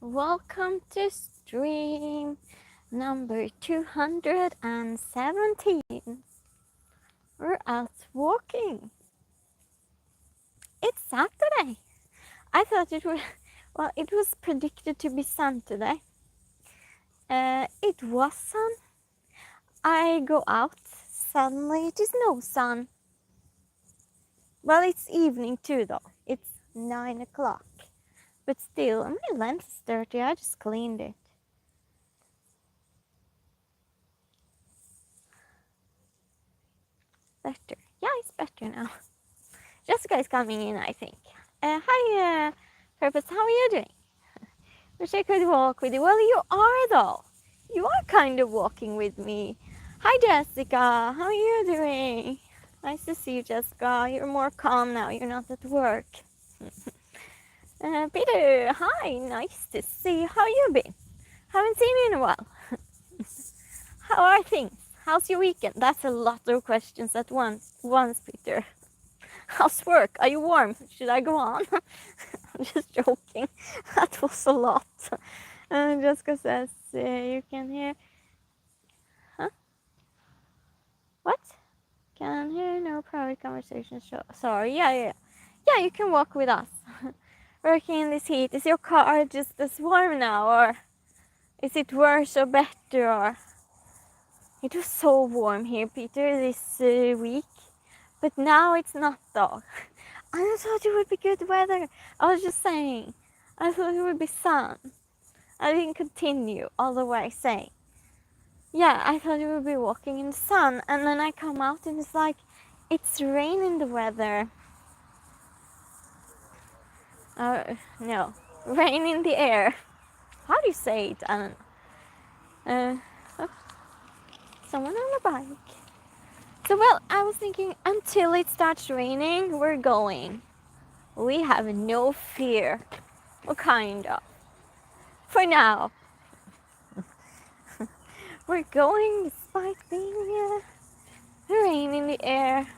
Welcome to stream number 217. We're out walking. It's Saturday. I thought it was, well, it was predicted to be sun today. It was sun. I go out, suddenly it is no sun. Well, it's evening too though. It's 9 o'clock. But still, my lens is dirty. I just cleaned it. Better. Yeah, it's better now. Jessica is coming in, I think. Hi, Purpose. How are you doing? Wish I could walk with you. Well, you are though. You are kind of walking with me. Hi, Jessica. How are you doing? Nice to see you, Jessica. You're more calm now. You're not at work. Peter, hi. Nice to see you. How you been? Haven't seen you in a while. How are things? How's your weekend? That's a lot of questions at once, Peter. How's work? Are you warm? Should I go on? I'm just joking. That was a lot. Jessica says, you can hear... Huh? What? Can hear no private conversations. Sorry, yeah, you can walk with us. Working in this heat. Is your car just as warm now? Or is it worse or better? Or... It was so warm here, Peter, this week. But now it's not though. I thought it would be good weather. I was just saying. I thought it would be sun. I didn't continue all the way saying. Yeah, I thought we would be walking in the sun. And then I come out and it's like, it's rain in the weather. No, rain in the air. How do you say it? I don't know. Someone on a bike. So, well, I was thinking until it starts raining, we're going. We have no fear. Well, kind of. For now. We're going despite being rain in the air.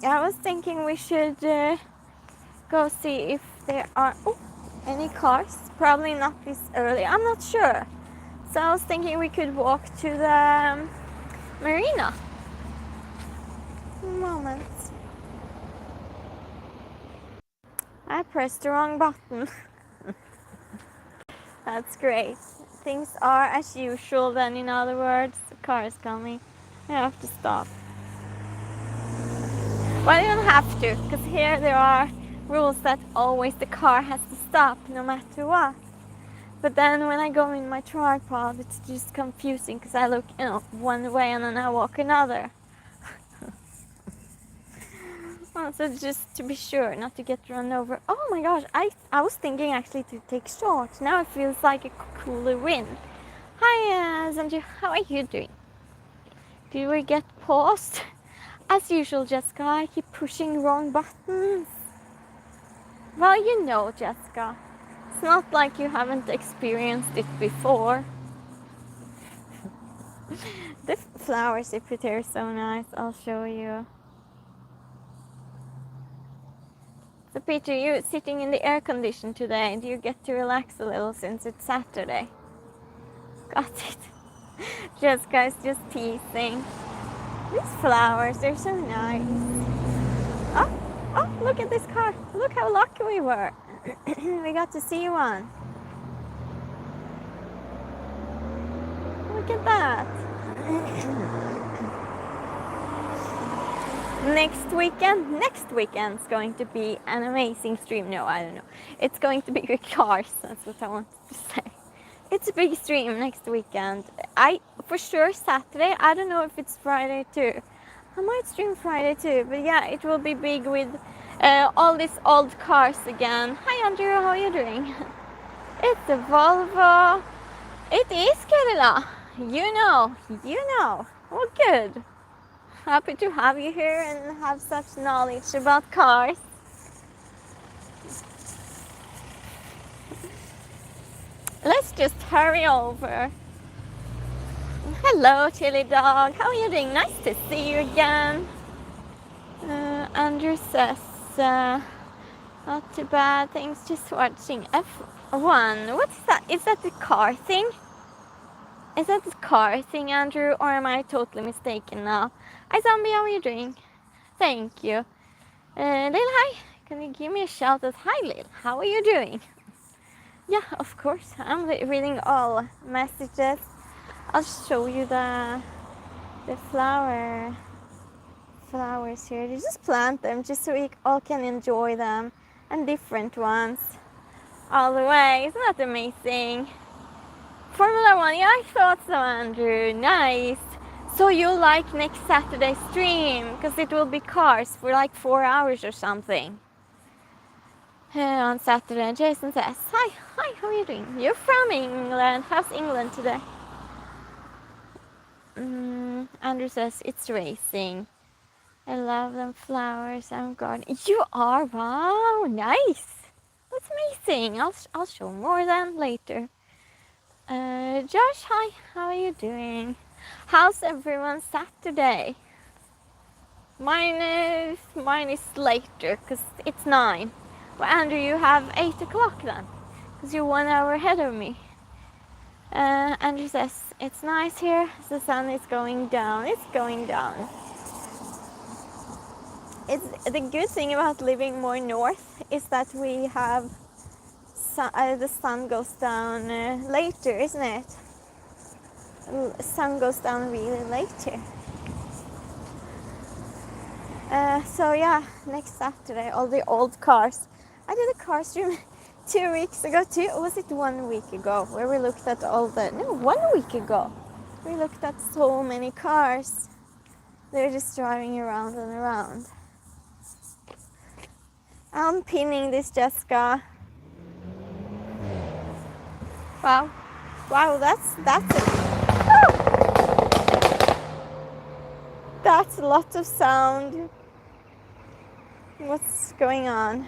I was thinking we should go see if there are any cars. Probably not this early. I'm not sure. So I was thinking we could walk to the Marina. Moment. I pressed the wrong button. That's great. Things are as usual then, in other words. The car is coming. I have to stop. Well, you don't have to, because here there are rules that always the car has to stop no matter what. But then when I go in my tripod, it's just confusing because I look, one way and then I walk another. Well, so just to be sure not to get run over. Oh my gosh, I was thinking actually to take shorts. Now it feels like a cooler wind. Hi, Sanju, how are you doing? Did we get paused? As usual, Jessica, I keep pushing wrong buttons. Well, you know, Jessica. It's not like you haven't experienced it before. The flowers they put here are so nice. I'll show you. So Peter, you're sitting in the air condition today. Do you get to relax a little since it's Saturday? Got it. Jessica is just teasing. These flowers, they're so nice. Oh, look at this car. Look how lucky we were. We got to see one. Look at that. Next weekend's going to be an amazing stream. No, I don't know. It's going to be with cars. That's what I wanted to say. It's a big stream next weekend. For sure Saturday. I don't know if it's Friday too. I might stream Friday too. But yeah, it will be big with all these old cars again. Hi Andrew, how are you doing? It's a Volvo. It is, Kerala. You know. Well, good. Happy to have you here and have such knowledge about cars. Let's just hurry over. Hello, Chili Dog. How are you doing? Nice to see you again. Andrew says, Not too bad, thanks. Just watching F1. What is that? Is that the car thing? Is that the car thing, Andrew, or am I totally mistaken now? Hi, Zombie, how are you doing? Thank you. Lil, hi. Can you give me a shout out? Hi, Lil. How are you doing? Yeah, of course. I'm reading all messages. I'll show you the flowers here. You just plant them just so we all can enjoy them, and different ones all the way. Isn't that amazing? Formula One, yeah, I thought so, Andrew. Nice. So you like next Saturday's stream because it will be cars for like 4 hours or something. On Saturday, Jason says, hi, how are you doing? You're from England. How's England today? Andrew says, it's racing. I love them flowers. I'm gardening. You are? Wow, nice. That's amazing. I'll show more then later. Josh, hi, how are you doing? How's everyone Saturday? Mine is later because it's 9. Well, Andrew, you have 8 o'clock then because you're 1 hour ahead of me. Andrew says, it's nice here. The sun is going down. It's going down. It's the good thing about living more north is that we have the sun goes down later, isn't it? Sun goes down really late here. So yeah, next Saturday, all the old cars. I did a car stream 2 weeks ago too. Or was it 1 week ago? Where we looked at all the... No, 1 week ago. We looked at so many cars. They're just driving around and around. I'm pinning this, Jessica. Wow, that's that's a lot of sound. What's going on?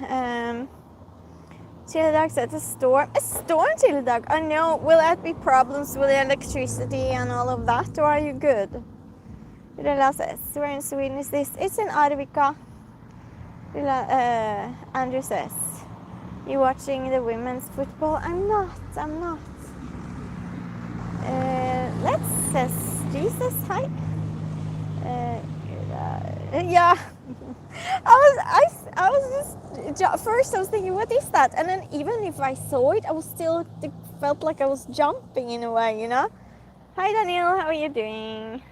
Chili Dog said a storm, Chili Dog. I know. Will that be problems with electricity and all of that, or are you good? Rilla says, where in Sweden is this? It's in Arvika. Andrew says, you watching the women's football? I'm not. Let's says Jesus. Hi. Yeah. I was just first I was thinking, what is that? And then even if I saw it, I was still felt like I was jumping in a way, you know. Hi Daniel, how are you doing?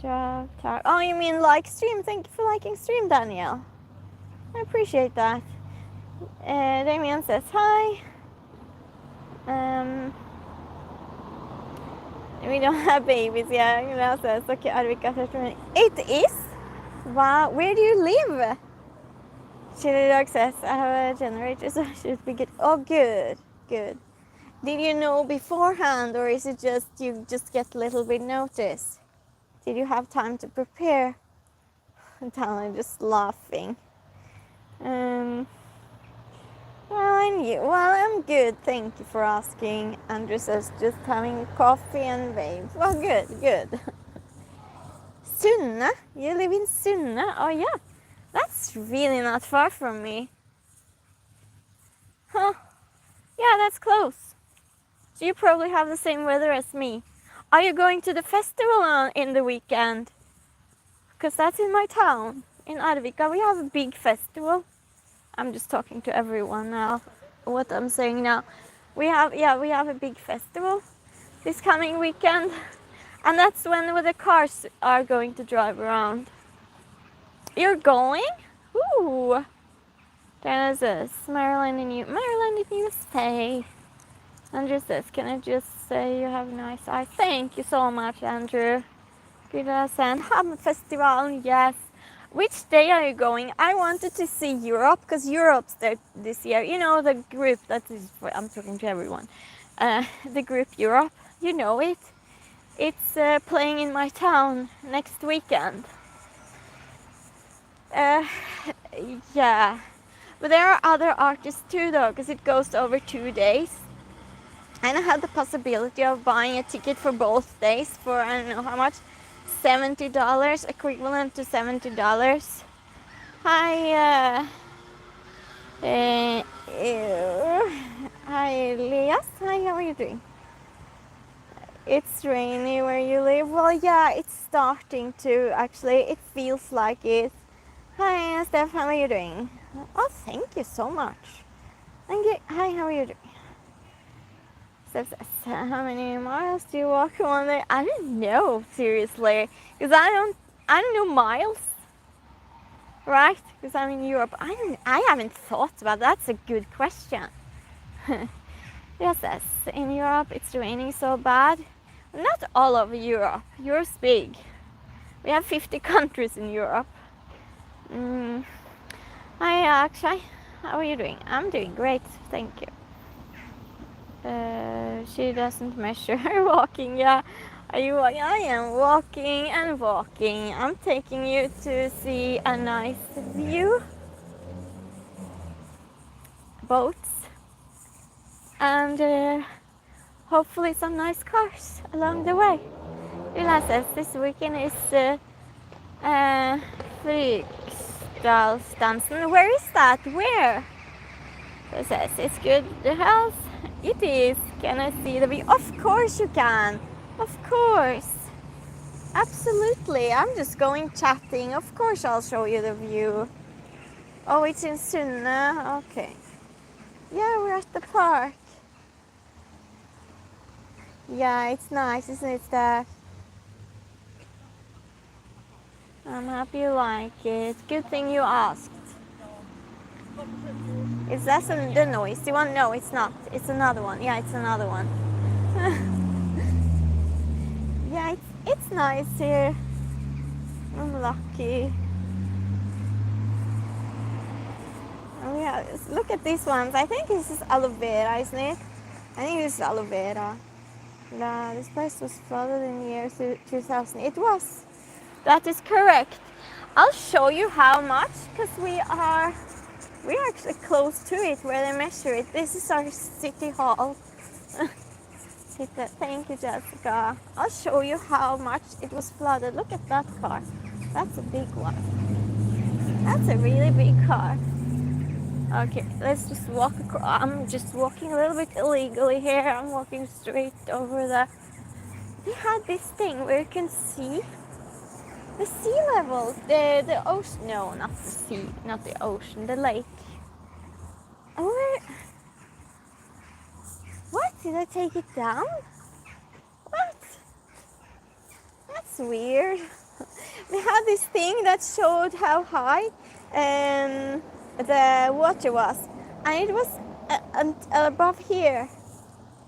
Oh, you mean like stream? Thank you for liking stream, Daniel. I appreciate that. Damien says hi. We don't have babies, yeah. You know, says okay. Arvika 30 It is. Wow, where do you live? Chili Dog says I have a generator, so I should be good. Oh, good. Did you know beforehand, or is it just you just get a little bit notice? Did you have time to prepare? I'm just laughing. Well, I'm good. Thank you for asking. Andrew says just having coffee and babes. Well, good. Sunne? You live in Sunne? Oh yeah, that's really not far from me. Huh? Yeah, that's close. So you probably have the same weather as me. Are you going to the festival in the weekend? Because that's in my town, in Arvika. We have a big festival. I'm just talking to everyone now. What I'm saying now. We have a big festival this coming weekend. And that's when the cars are going to drive around. You're going? Ooh. Diana says, Maryland in USA. Andrew says, can I just say you have nice eyes? Thank you so much, Andrew. Good and Ham Festival, yes. Which day are you going? I wanted to see Europe, because Europe's there this year. You know, the group that is, I'm talking to everyone. The group Europe, you know it. It's playing in my town next weekend. Yeah. But there are other artists too, though, because it goes over 2 days. And I had the possibility of buying a ticket for both days for, I don't know how much, $70, equivalent to $70. Hi, Uh, Hi, Elias. Hi, how are you doing? It's rainy where you live. Well, yeah, it's starting to actually. It feels like it. Hi, Steph. How are you doing? Oh, thank you so much. Thank you. Hi, how are you doing? Steph says, how many miles do you walk one day? I don't know, seriously, because I don't know miles, right? Because I'm in Europe. I haven't thought about that. That's a good question. Yes, yes. In Europe, it's raining so bad. Not all over Europe. Europe's big. We have 50 countries in Europe. Hi, Akshay. How are you doing? I'm doing great, thank you. She doesn't measure her walking. Yeah, are you? I am walking and walking. I'm taking you to see a nice view, boats, and hopefully some nice cars along the way. Lila says this weekend is Fryksdalsdansen. Where is that? Where? It says it's good. The house. It is. Can I see the view? Of course you can. Of course. Absolutely. I'm just going chatting. Of course I'll show you the view. Oh, it's in Sunne. Okay. Yeah, we're at the park. Yeah, it's nice, isn't it, Steph? I'm happy you like it. Good thing you asked. Is that the noisy one? No, it's not. It's another one. Yeah, it's another one. Yeah, it's nice here. I'm lucky. Oh yeah, look at these ones. I think this is aloe vera, isn't it? I think this is aloe vera. Yeah, this place was flooded in the year 2000. It was. That is correct. I'll show you how much, because we're actually close to it where they measure it. This is our city hall. Thank you, Jessica. I'll show you how much it was flooded. Look at that car. That's a big one. That's a really big car. Okay, let's just walk across. I'm just walking a little bit illegally here. I'm walking straight over the. They had this thing where you can see the sea level, the ocean. No, not the sea, not the ocean, the lake. Oh, what? Did I take it down? What? That's weird. We had this thing that showed how high the water was, and it was above here.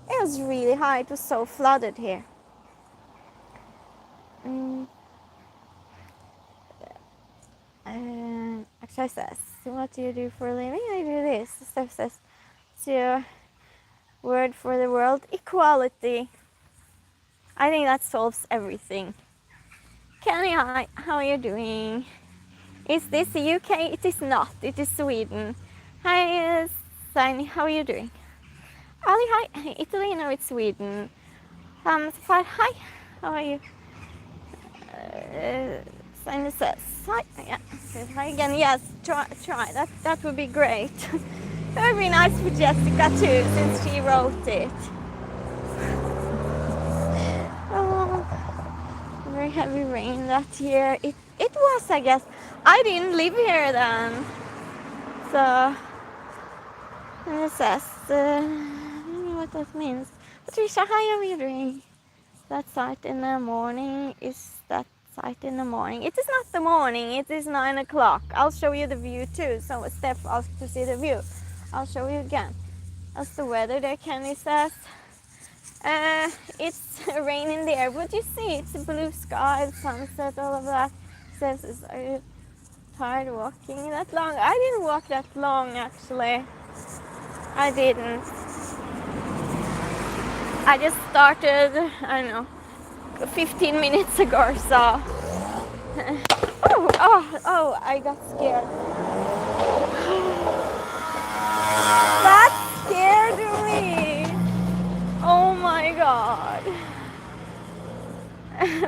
It was really high. It was so flooded here. Akshay says, what do you do for a living? I do this. Steph says, it's your word for the world, equality. I think that solves everything. Kenny, hi, how are you doing? Is this the UK? It is not. It is Sweden. Hi, Sani, how are you doing? Ali, hi, Italy, no, it's Sweden. Hi, how are you? Sani says, hi, yeah, says hi again. Yes, try. That would be great. It would be nice for Jessica too, since she wrote it. Oh, very heavy rain that year. It was, I guess. I didn't live here then. So, and it says, I don't know what that means. Patricia, hi, how are you doing? That sight in the morning is that sight in the morning. It is not the morning, it is 9 o'clock. I'll show you the view too. So Steph asked to see the view. I'll show you again. That's the weather there, Kenny says. It's raining there, but you see it's blue sky, sunset, all of that. Says, are you tired of walking that long? I didn't walk that long actually. I didn't. I just started, I don't know, 15 minutes ago or so. Oh, I got scared. That scared me. Oh my god.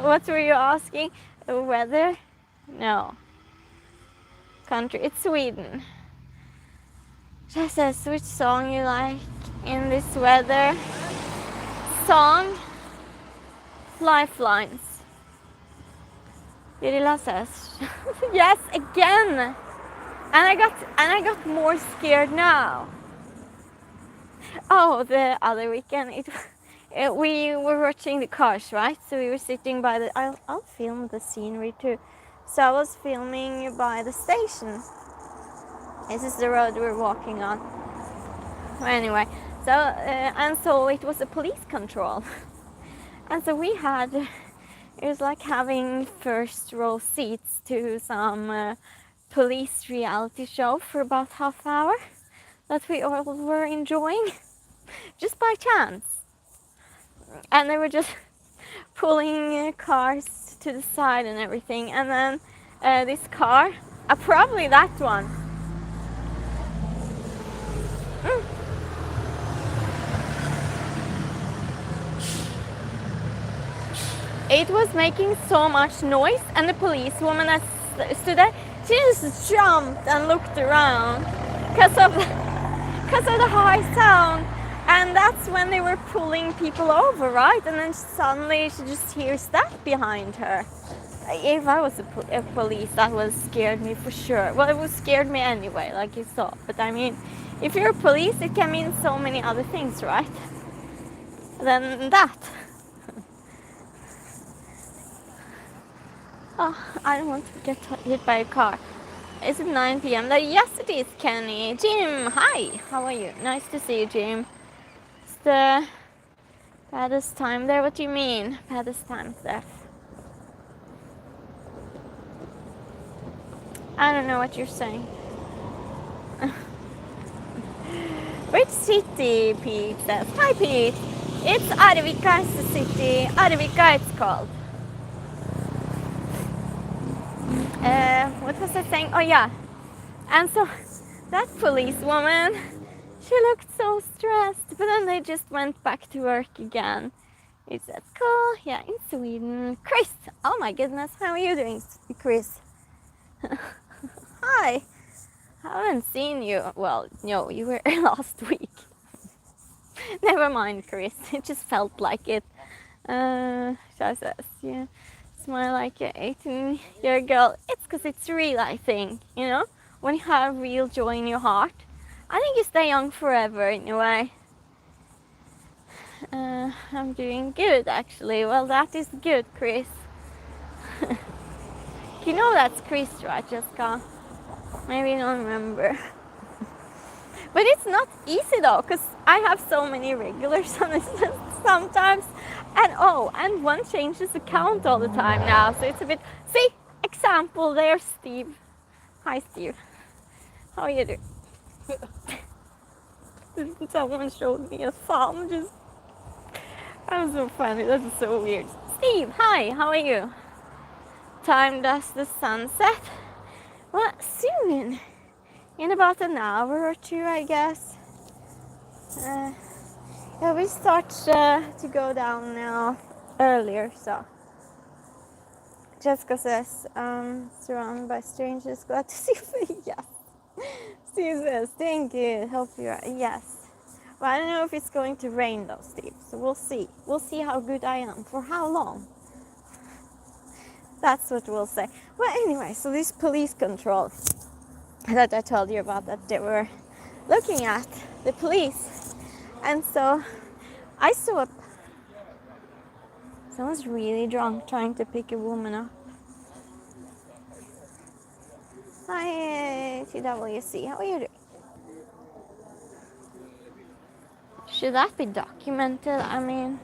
What were you asking? The weather? No. Country, it's Sweden. She says, which song you like in this weather? Song, Lifelines. Birilla says, yes, again. And I got more scared now. Oh, the other weekend, we were watching the cars, right? So we were sitting by the. I'll film the scenery too. So I was filming by the station. This is the road we're walking on. Anyway, so it was a police control, and so we had. It was like having first row seats to some police reality show for about half hour that we all were enjoying just by chance. And they were just pulling cars to the side and everything. And then this car, probably that one. It was making so much noise, and the policewoman that stood there, she just jumped and looked around because of the high sound. And that's when they were pulling people over, right? And then suddenly she just hears that behind her. If I was a police, that would have scared me for sure. Well, it would scared me anyway, like you saw. But I mean, if you're a police, it can mean so many other things, right? Than that. Oh, I don't want to get hit by a car. Is it 9 p.m.? Yes, it is, Kenny. Jim, hi. How are you? Nice to see you, Jim. It's the baddest time there. What do you mean, baddest time there? I don't know what you're saying. Which city, Pete says? Hi, Pete. It's Arvika, it's the city. Arvika, it's called. What was I saying? Oh, yeah. And so that policewoman, she looked so stressed. But then they just went back to work again. He said, cool. Yeah, in Sweden. Chris. Oh, my goodness. How are you doing, Chris? Hi. I haven't seen you. Well, no, you were last week. Never mind, Chris. It just felt like it. She says, yeah, smile like an 18-year-old girl. It's because it's real, I think. You know, when you have real joy in your heart, I think you stay young forever in a way. I'm doing good, actually. Well, that is good, Chris. You know that's Chris, right, Jessica? Maybe you don't remember. But it's not easy though, because I have so many regulars on this list sometimes. And one changes account all the time now, so it's a bit. See, example there, Steve. Hi, Steve. How are you doing? Someone showed me a thumb. That was so funny. That is so weird. Steve, hi. How are you? Time does the sun set? Well, soon. In about an hour or two, I guess. Yeah, we start to go down now earlier, so. Jessica says, surrounded by strangers, glad to see you. Yes. Steve says, thank you, hope you're, yes. Well, I don't know if it's going to rain though, Steve, so we'll see. We'll see how good I am, for how long. That's what we'll say. Well, anyway, so this police control that I told you about, that they were looking at, the police. And so I saw someone's really drunk trying to pick a woman up. Hi, TWC, how are you doing? Should that be documented? I mean,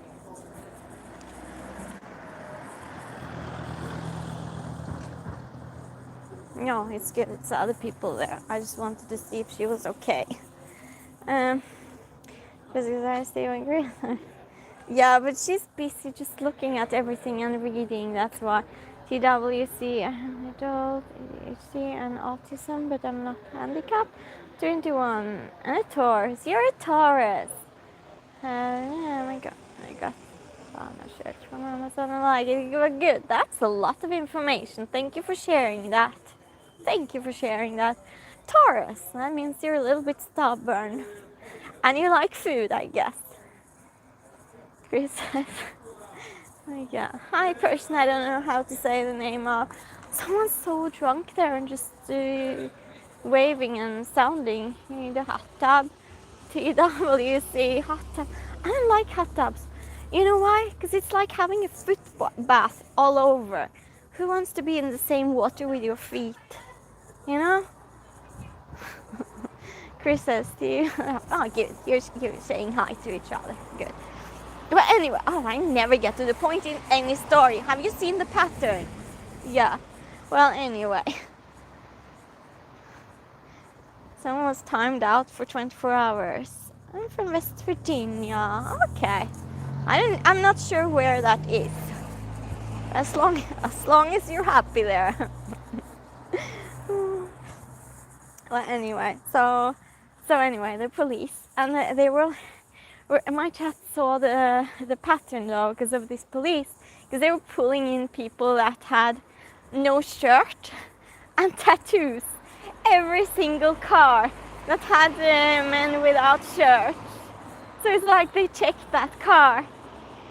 no, it's good. It's other people there. I just wanted to see if she was okay. Because I stay on green. Yeah, but she's busy just looking at everything and reading. That's why. TWC, I'm adult, ADHD, and autism, but I'm not handicapped. 21, and a Taurus. You're a Taurus. Oh my god, I got found a shirt from Amazon and like it. You were good. That's a lot of information. Thank you for sharing that. Thank you for sharing that. Taurus, that means you're a little bit stubborn. And you like food, I guess. Chris says, oh, yeah. Hi, person I don't know how to say the name of. Someone's so drunk there and just waving and sounding in the hot tub. TWC hot tub. I don't like hot tubs. You know why? Because it's like having a foot bath all over. Who wants to be in the same water with your feet? You know? Chris says to you, oh, good. You're saying hi to each other. Good. But anyway, oh, I never get to the point in any story. Have you seen the pattern? Yeah. Well, anyway. Someone was timed out for 24 hours. I'm from West Virginia. Okay. I'm not sure where that is. As long as you're happy there. Well, anyway, so anyway, the police and they were. My chat saw the pattern though because of this police, because they were pulling in people that had no shirt and tattoos. Every single car that had men without shirts. So it's like they checked that car,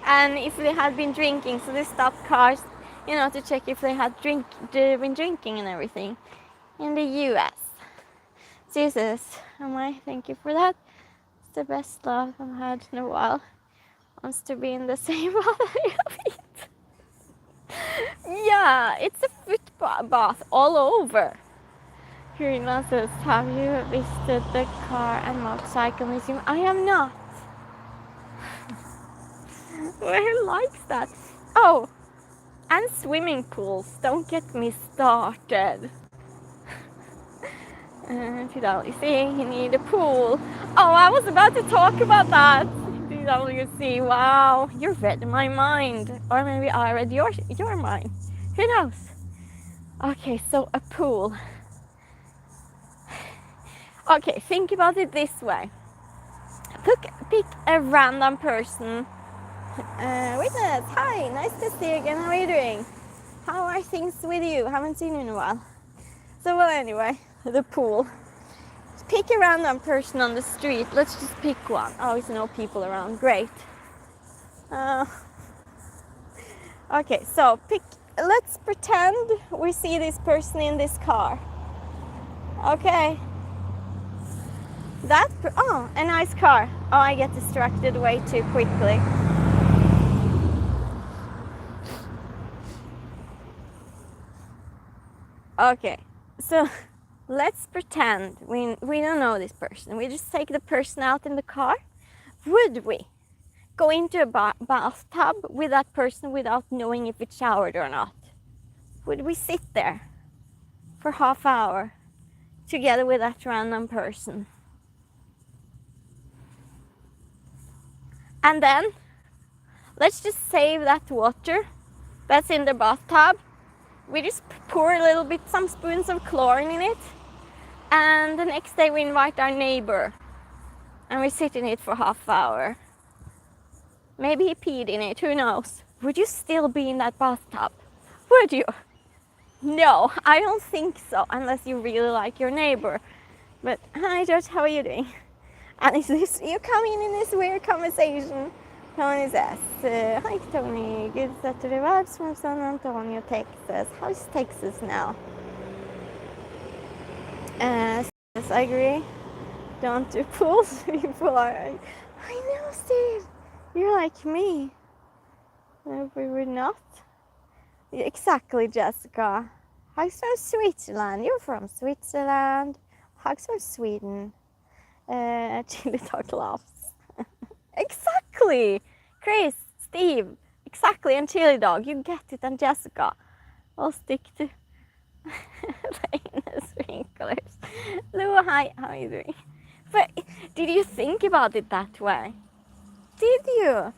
and if they had been drinking, so they stopped cars, you know, to check if they had been drinking and everything in the U.S. Jesus, thank you for that. It's the best laugh I've had in a while. Wants to be in the same water. Yeah, it's a foot bath all over. Marina says, have you visited the car and motorcycle museum? I have not. Who likes that? Oh, and swimming pools. Don't get me started. TWC, you need a pool. Oh, I was about to talk about that. TWC, wow, you read my mind. Or maybe I read your mind. Who knows? Okay, so a pool. Okay, think about it this way. Pick a random person. Witness, hi, nice to see you again. How are you doing? How are things with you? Haven't seen you in a while. So, well, anyway, the pool. Pick a random person on the street. Let's just pick one. Oh, there's no people around. Great. Okay, so let's pretend we see this person in this car. Okay. Oh, a nice car. Oh, I get distracted way too quickly. Okay, so let's pretend we don't know this person. We just take the person out in the car. Would we go into a bathtub with that person without knowing if it showered or not? Would we sit there for half hour together with that random person? And then let's just save that water that's in the bathtub. We just pour a little bit, some spoons of chlorine in it. And the next day we invite our neighbor. And we sit in it for half hour. Maybe he peed in it, who knows? Would you still be in that bathtub? Would you? No, I don't think so, unless you really like your neighbor. But hi George, how are you doing? And is this you coming in this weird conversation? Tony says, hi Tony, good Saturday vibes from San Antonio, Texas. How's Texas now? Yes, I agree. Don't do pools. People are. I know, Steve. You're like me. No, we would not. Exactly, Jessica. Hugs from Switzerland. You're from Switzerland. Hugs from Sweden. Chili Dog laughs. Exactly. Chris, Steve. Exactly, and Chili Dog. You get it, and Jessica. I'll stick to the sprinklers. Lou, hi. How are you doing? But did you think about it that way? Did you?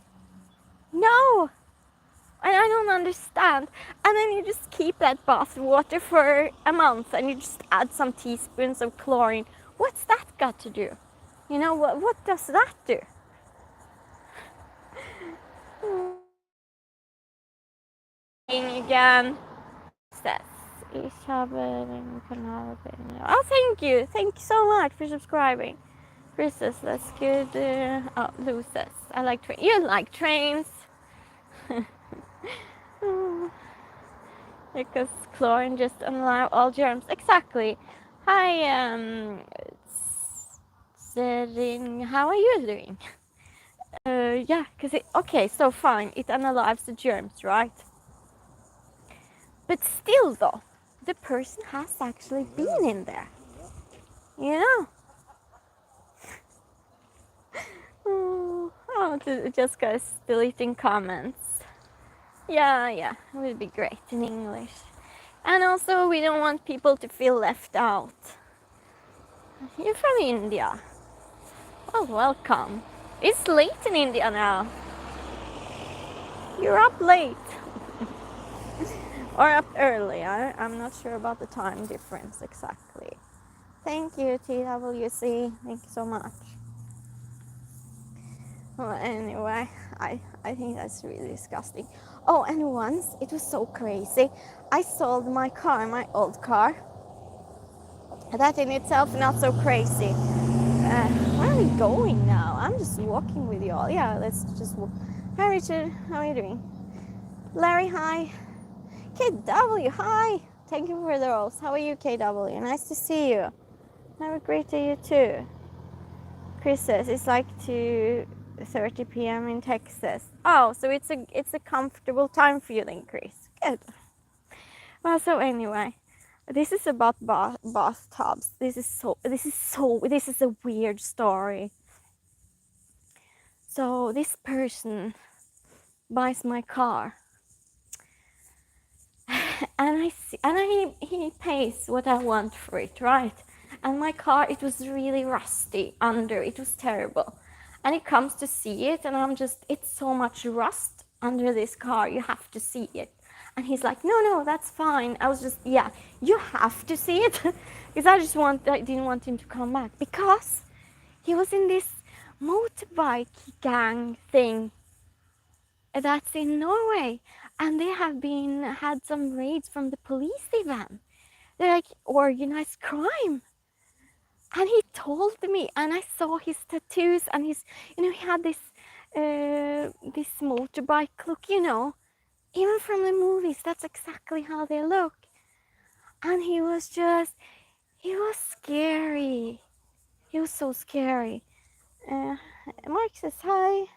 No. And I don't understand. And then you just keep that bath water for a month and you just add some teaspoons of chlorine. What's that got to do? You know, what does that do? Again, says each other and you can have a bit. Oh, thank you so much for subscribing. Princess, that's good. Oh, Luces, I like trains. You like trains? Because chlorine just unalive all germs. Exactly. Hi, Zerin, how are you doing? Yeah, because okay, so fine, it unalives the germs, right? But still, though, the person has actually been in there. You know? Oh, just guys deleting comments. Yeah, it would be great in English. And also, we don't want people to feel left out. You're from India. Well, welcome. It's late in India now. You're up late. Or up early. I'm not sure about the time difference exactly. Thank you, TWC. Thank you so much. Well, anyway, I think that's really disgusting. Oh, and once it was so crazy. I sold my car, my old car. That in itself not so crazy. Where are we going now? I'm just walking with y'all. Yeah, let's just walk. Hi, Richard. How are you doing? Larry, hi. KW, hi. Thank you for the rolls. How are you, KW? Nice to see you. Have a great day, you too. Chris says it's like 2:30 p.m. in Texas. Oh, so it's a comfortable time for you then, Chris. Good. Well, so anyway, this is about bathtubs. This is a weird story. So this person buys my car, and he pays what I want for it, right? And my car, it was really rusty under. It was terrible. And he comes to see it, and I'm just, it's so much rust under this car. You have to see it. And he's like, no, that's fine. I was just, yeah, you have to see it. Because I didn't want him to come back. Because he was in this motorbike gang thing that's in Norway. And they have had some raids from the police even. They're like organized crime. And he told me, and I saw his tattoos, and his, he had this motorbike look, even from the movies. That's exactly how they look. And he was scary. He was so scary. Mark says hi.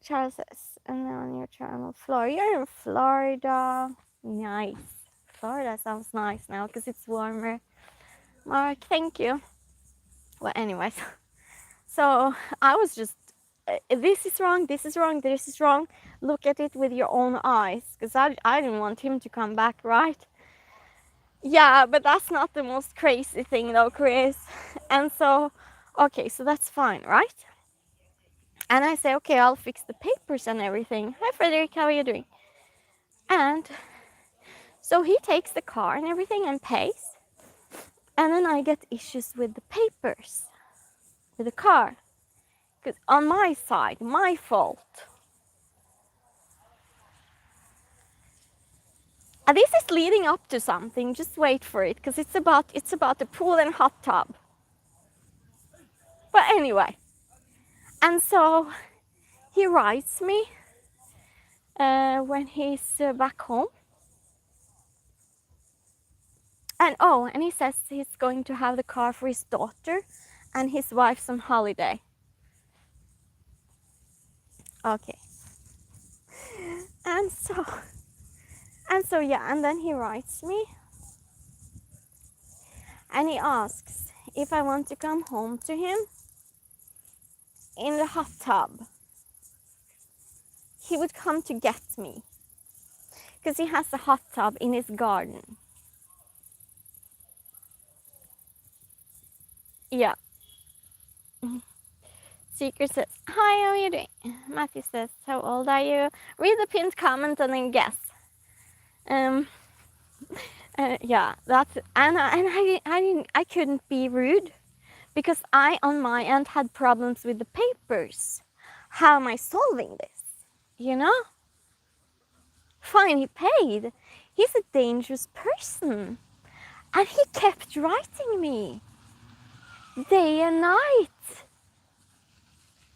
Charles says, and on your channel, Florida. You're in Florida. Nice. Florida sounds nice now because it's warmer. Mark, thank you. Well, anyways, so I was just, this is wrong, this is wrong, this is wrong. Look at it with your own eyes, because I didn't want him to come back, right? Yeah, but that's not the most crazy thing though, Chris. And so, okay, so that's fine, right? And I say, okay, I'll fix the papers and everything. Hi, Frederick, how are you doing? And so he takes the car and everything and pays. And then I get issues with the papers, with the car. Because on my side, my fault. And this is leading up to something. Just wait for it, because it's about the pool and hot tub. But anyway, and so he writes me when he's back home. And he says he's going to have the car for his daughter and his wife's on holiday. Okay. And so yeah, and then he writes me and he asks if I want to come home to him in the hot tub. He would come to get me because he has a hot tub in his garden. Yeah. Seeker says, hi, how are you doing? Matthew says, how old are you? Read the pinned comment and then guess. Yeah, that's, and I couldn't be rude because I on my end had problems with the papers. How am I solving this? Fine, he paid. He's a dangerous person. And he kept writing me day and night.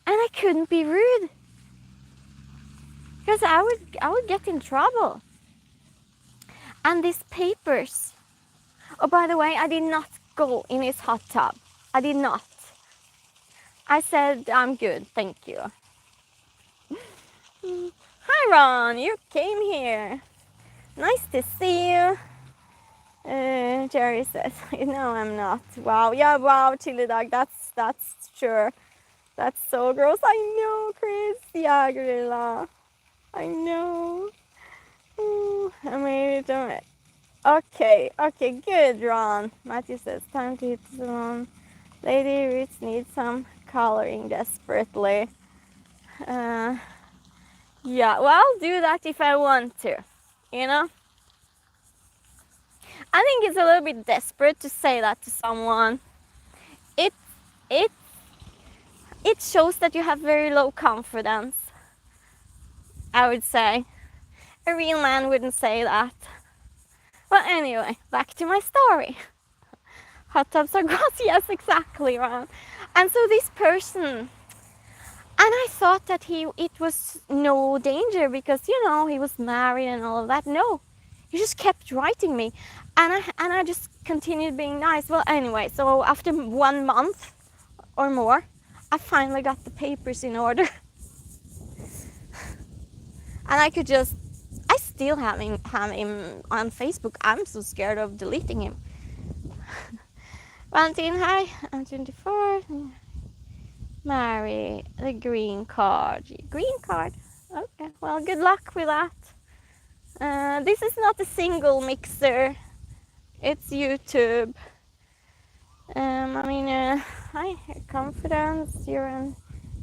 And I couldn't be rude because I would get in trouble. And these papers. Oh, by the way, I did not go in his hot tub. I did not. I said, I'm good, thank you. Hi, Ron, you came here. Nice to see you. Jerry says, no, I'm not. Wow, yeah, wow, chili dog, that's sure. That's so gross. I know, Chris. Yeah, gorilla. I know. I made it. Okay, good, Ron. Matthew says, time to hit the salon. Lady Roots needs some coloring desperately. Yeah, well, I'll do that if I want to, you know? I think it's a little bit desperate to say that to someone. It shows that you have very low confidence, I would say. A real man wouldn't say that. Well, anyway, back to my story. Hot tubs are gross. Yes, exactly, Ron. And so this person, and I thought that it was no danger because, you know, he was married and all of that. No, he just kept writing me, and I just continued being nice. Well, anyway, so after 1 month or more, I finally got the papers in order, and I still have him on Facebook. I'm so scared of deleting him. Valentine, hi, I'm 24. Marry the green card. Green card? Okay, well, good luck with that. This is not a single mixer. It's YouTube. I mean, hi, confidence. You're an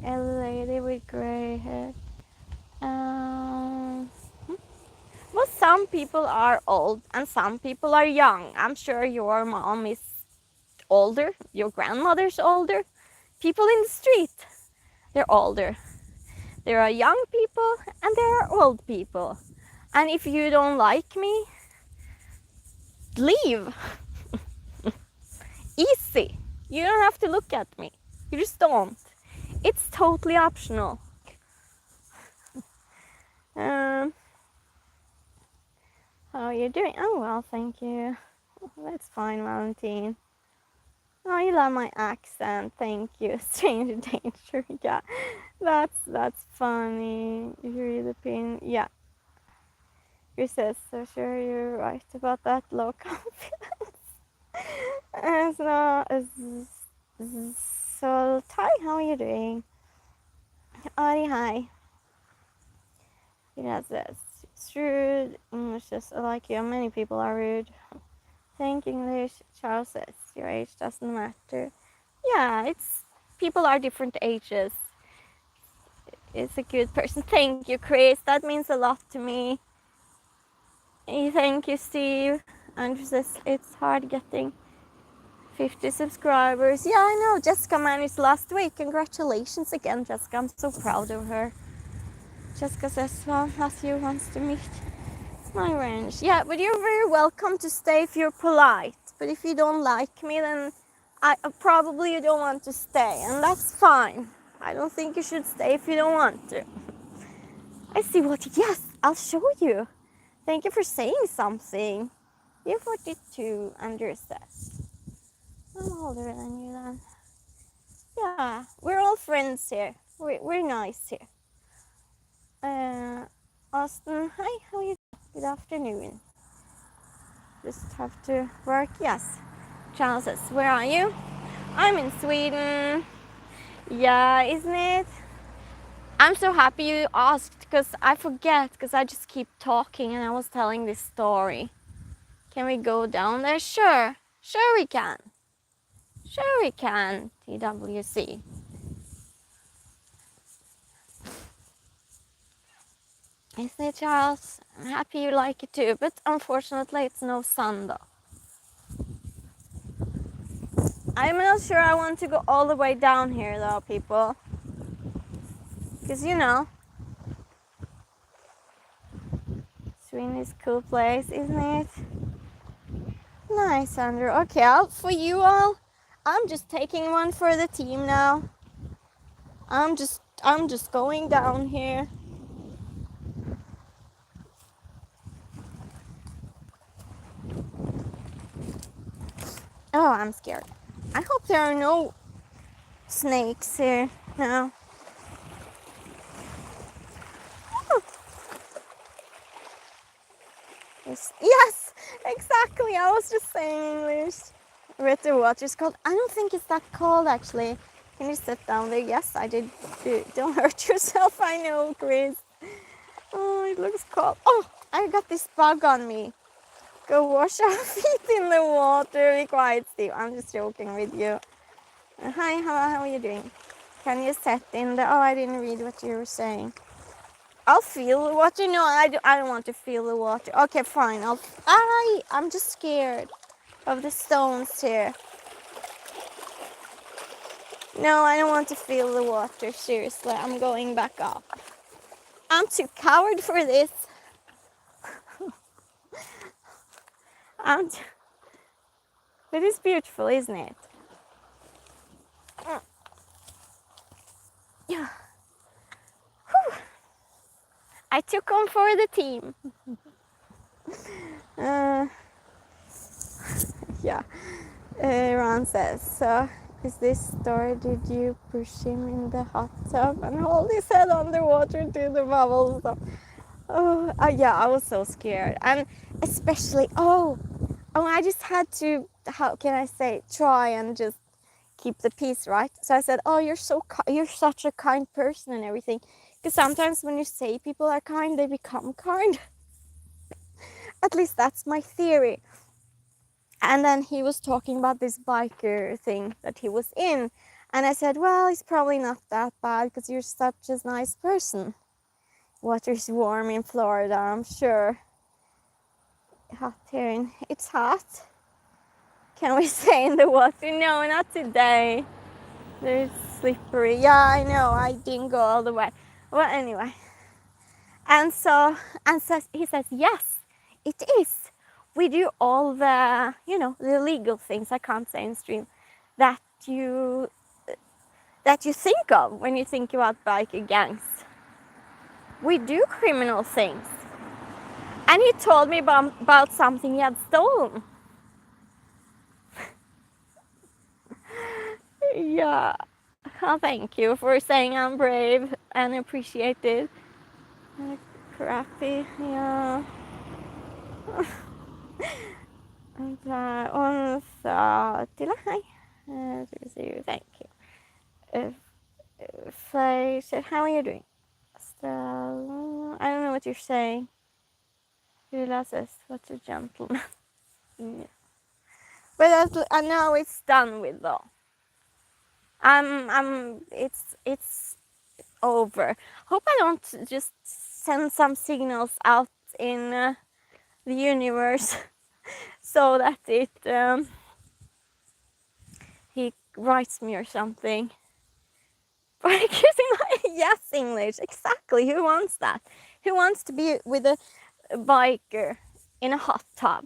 lady with gray hair. Well, some people are old and some people are young. I'm sure your mom is older, your grandmother's older. People in the street, they're older. There are young people and there are old people. And if you don't like me, leave. Easy. You don't have to look at me. You just don't. It's totally optional. How are you doing? Oh, well, thank you. That's fine, Valentine. Oh, you love my accent. Thank you. Stranger danger. Yeah, that's funny. You read the pin. Yeah. Who says, so sure you're right about that low confidence. So, Ty, how are you doing? Ari, hi. He says, it's rude. English is like you. Many people are rude. Think English. Charles says, your age doesn't matter. Yeah, it's people are different ages. It's a good person. Thank you, Chris. That means a lot to me. Thank you, Steve. Andrew says it's hard getting 50 subscribers. Yeah, I know. Jessica managed last week. Congratulations again, Jessica. I'm so proud of her. Jessica says, well, Matthew wants to meet my range. Yeah, but you're very welcome to stay if you're polite. But if you don't like me, then probably you don't want to stay. And that's fine. I don't think you should stay if you don't want to. I see what... Yes, I'll show you. Thank you for saying something. You're 42, Andrew says. I'm older than you then. Yeah, we're all friends here. We're nice here. Austin, hi, how are you? Good afternoon. Just have to work. Yes. Charles says, where are you? I'm in Sweden. Yeah, isn't it? I'm so happy you asked because I forget because I just keep talking and I was telling this story. Can we go down there? Sure. Sure we can. Sure we can, TWC. Isn't it, Charles? I'm happy you like it too, but unfortunately it's no sun though. I'm not sure I want to go all the way down here though, people. Because you know, between this cool place, isn't it? Nice, Andrew. Okay, for you all, I'm just taking one for the team now. I'm just going down here. Oh, I'm scared. I hope there are no snakes here now. Yes, exactly. I was just saying English. With the water's cold. I don't think it's that cold actually. Can you sit down there? Yes, I did. Don't hurt yourself. I know, Chris. Oh, it looks cold. Oh, I got this bug on me. Go wash our feet in the water. Be quiet, Steve. I'm just joking with you. Hi, how are you doing? Can you sit in the... Oh, I didn't read what you were saying. I'll feel the water. No, I don't want to feel the water. Okay, fine. I'm just scared of the stones here. No, I don't want to feel the water. Seriously, I'm going back up. I'm too coward for this. It is beautiful, isn't it? Yeah. I took on for the team. Yeah. Ron says, so is this story, did you push him in the hot tub and hold his head underwater to the bubbles? Oh, yeah, I was so scared. And especially, I just had to, how can I say, try and just keep the peace, right? So I said, oh, you're such a kind person and everything. Because sometimes when you say people are kind, they become kind. At least that's my theory. And then he was talking about this biker thing that he was in. And I said, well, it's probably not that bad because you're such a nice person. Water's warm in Florida, I'm sure. Hot here. It's hot. Can we stay in the water? No, not today. It's slippery. Yeah, I know. I didn't go all the way. Well, anyway. And so he says, yes, it is. We do all the, the legal things, I can't say in stream, that you think of when you think about biker gangs. We do criminal things. And he told me about something he had stolen. Yeah. Oh, thank you for saying I'm brave and appreciated. Crappy, yeah. Hej. Thank you. Faye said, how are you doing? I don't know what you're saying. Rila says, what's a gentleman? Yeah. But now it's done with though. It's over. Hope I don't just send some signals out in the universe so that he writes me or something. Yes, English, exactly. Who wants that? Who wants to be with a biker in a hot tub?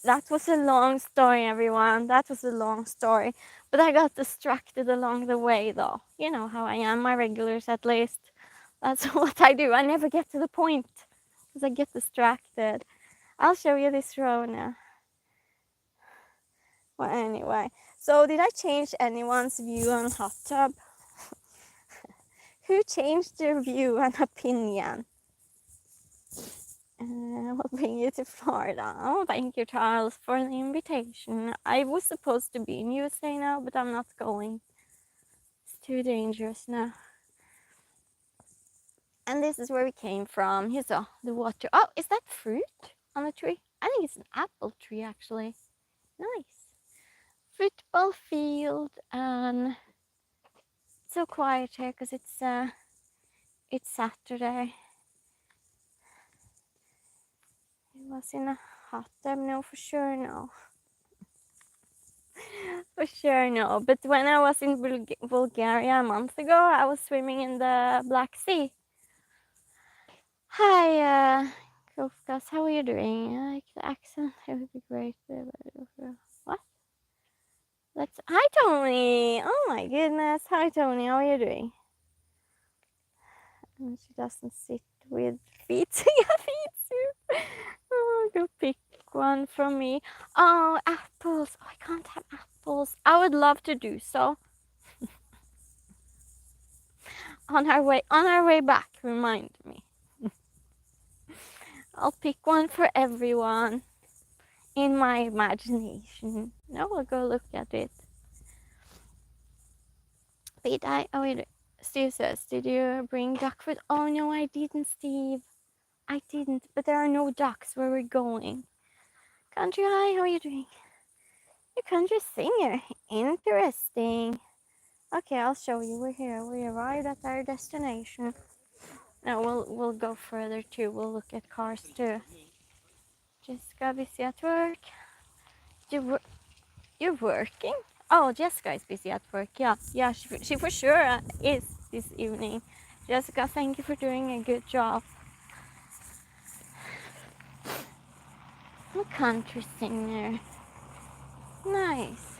That was a long story, everyone. That was a long story. But I got distracted along the way, though. You know how I am, my regulars at least. That's what I do. I never get to the point because I get distracted. I'll show you this row now. Well, anyway. So did I change anyone's view on hot tub? Who changed their view and opinion? We'll bring you to Florida. Oh, thank you, Charles, for the invitation. I was supposed to be in USA now, but I'm not going. It's too dangerous now. And this is where we came from. Here's the water. Oh, is that fruit on the tree? I think it's an apple tree, actually. Nice. Football field, and it's so quiet here because it's Saturday. It was in a hot tub. No, for sure no. For sure no. But when I was in Bulgaria a month ago, I was swimming in the Black Sea. Hi, Kofkas, how are you doing? I like the accent. It would be great. What? Let's. Hi, Tony. Oh my goodness. Hi, Tony. How are you doing? And she doesn't sit with feet. Yeah, feet soup. Oh, go pick one from me. Oh, apples. Oh, I can't have apples. I would love to do so. On our way back, remind me. I'll pick one for everyone in my imagination. Now we'll go look at it. But Steve says, did you bring duck food? Oh no, I didn't, Steve. I didn't, but there are no ducks where we're going. Country, hi, how are you doing? You're a country singer. Interesting. Okay, I'll show you. We're here. We arrived at our destination. Now we'll go further too. We'll look at cars too. Jessica, busy at work. You're working? Oh, Jessica is busy at work. Yeah, she for sure is this evening. Jessica, thank you for doing a good job. I'm a country singer. Nice.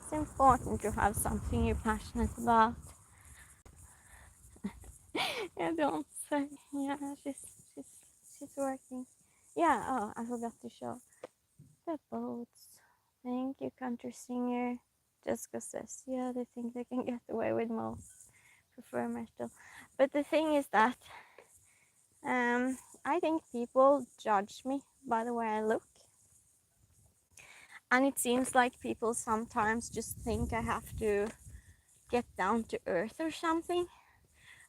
It's important to have something you're passionate about. Yeah, don't say. Yeah, she's working. Yeah. Oh, I forgot to show the boats. Thank you, country singer. Jessica says, yeah, they think they can get away with most. Prefer metal, but the thing is that I think people judge me by the way I look, and it seems like people sometimes just think I have to get down to earth or something.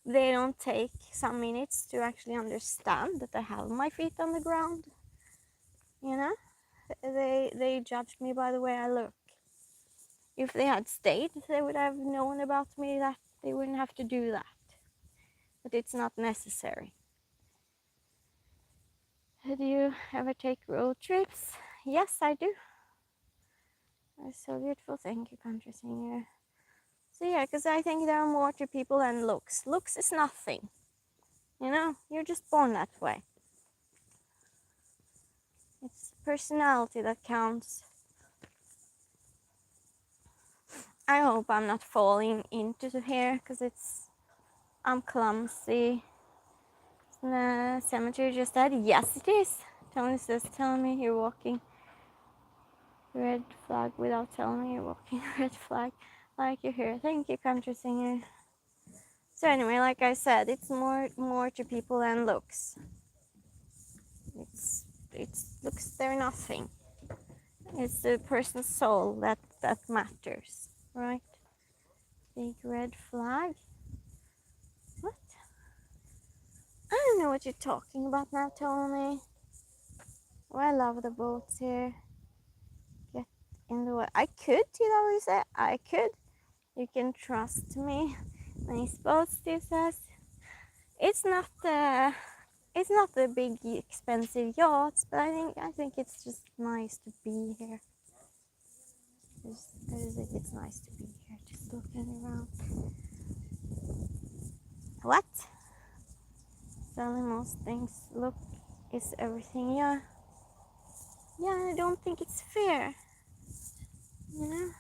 They don't take some minutes to actually understand that I have my feet on the ground. You know, they judge me by the way I look. If they had stayed, they would have known about me that they wouldn't have to do that. But it's not necessary. Do you ever take road trips? Yes, I do. It's so beautiful. Thank you, country singer. So yeah, because I think there are more to people than looks. Looks is nothing. You know, you're just born that way. It's personality that counts. I hope I'm not falling into here because I'm clumsy. The cemetery just said, yes it is. Tony says, tell me you're walking red flag without telling me you're walking red flag. Like you're here. Thank you, country singer. So anyway, like I said, it's more to people than looks. It's looks, they're nothing. It's the person's soul that matters, right? Big red flag. What? I don't know what you're talking about now, Tony. Oh, I love the boats here. Get in the way. I could, you know what you say? I could. You can trust me. Nice boats, Steve says. It's not the big expensive yachts, but I think it's just nice to be here. It's nice to be here, just looking around. What? Selling most things. Look, is everything. Yeah, I don't think it's fair, you know,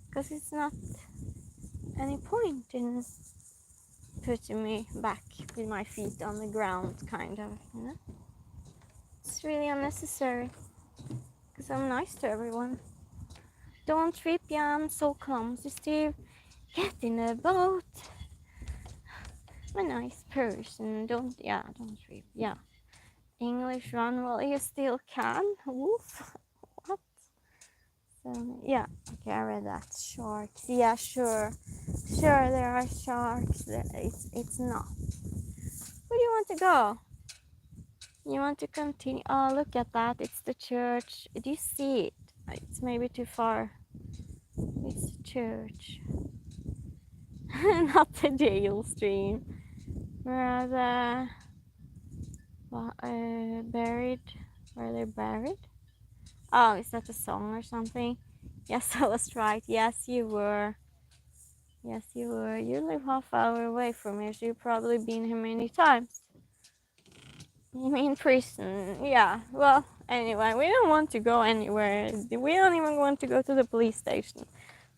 because it's not any point in putting me back with my feet on the ground, kind of, you know. It's really unnecessary, because I'm nice to everyone. Don't trip, yeah, I'm so clumsy, Steve. Get in a boat. I'm a nice person. Don't trip, yeah. English run while you still can. Woof. What? So, yeah, okay, I read that. Sharks, yeah, sure, there are sharks. It's not. Where do you want to go? You want to continue? Oh, look at that. It's the church. Do you see it? It's maybe too far. It's the church. Not the jail stream. Where are the buried? Where they're buried? Oh, is that a song or something? Yes, I was right. Yes, you were. Yes, you were. You live half hour away from here, so you've probably been here many times. You mean prison? Yeah. Well, anyway, we don't want to go anywhere. We don't even want to go to the police station.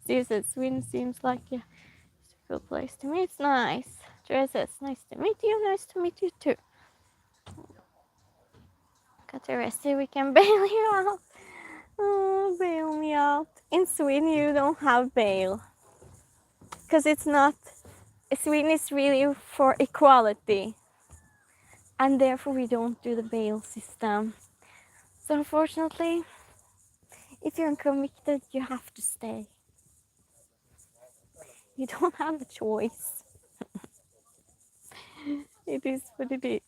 Steve says Sweden seems like a cool place to me. It's nice. Therese says, nice to meet you. Nice to meet you too. Got arrested. We can bail you out. Oh, bail me out. In Sweden, you don't have bail because it's not. Sweden is really for equality, and therefore we don't do the bail system. So unfortunately, if you're convicted, you have to stay. You don't have a choice. It is what it is.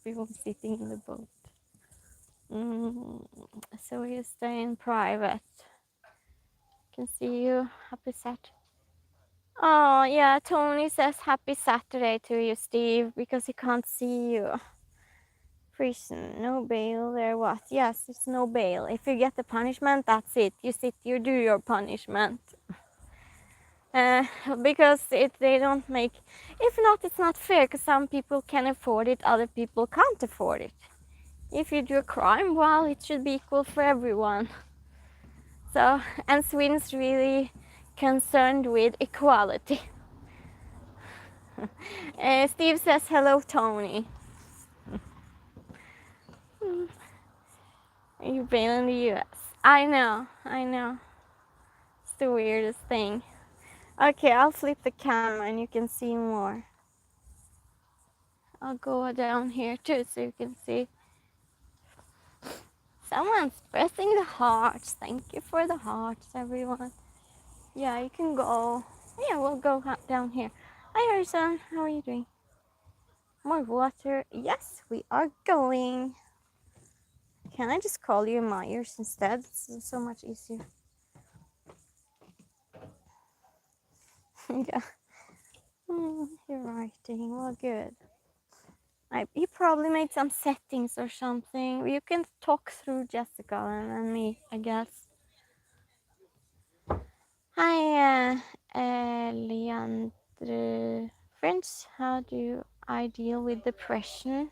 People sitting in the boat. So you stay in private. Can see you. Happy Saturday. Oh yeah, Tony says happy Saturday to you, Steve, because he can't see you. Prison, no bail there. What? Yes, it's no bail. If you get the punishment, that's it. You sit, you do your punishment. Because they don't make. If not, it's not fair. Because some people can afford it, other people can't afford it. If you do a crime, well, it should be equal for everyone. So, and Sweden's really concerned with equality. Steve says hello, Tony. You bail in the US. I know. It's the weirdest thing. Okay, I'll flip the camera and you can see more. I'll go down here too so you can see. Someone's pressing the hearts. Thank you for the hearts, everyone. Yeah, you can go. Yeah, we'll go down here. Hi, Harrison. How are you doing? More water. Yes, we are going. Can I just call you Myers instead? It's so much easier. Yeah. You're writing. Well, good. He probably made some settings or something. You can talk through Jessica and me, I guess. Hi, Leandre. Friends, how do I deal with depression?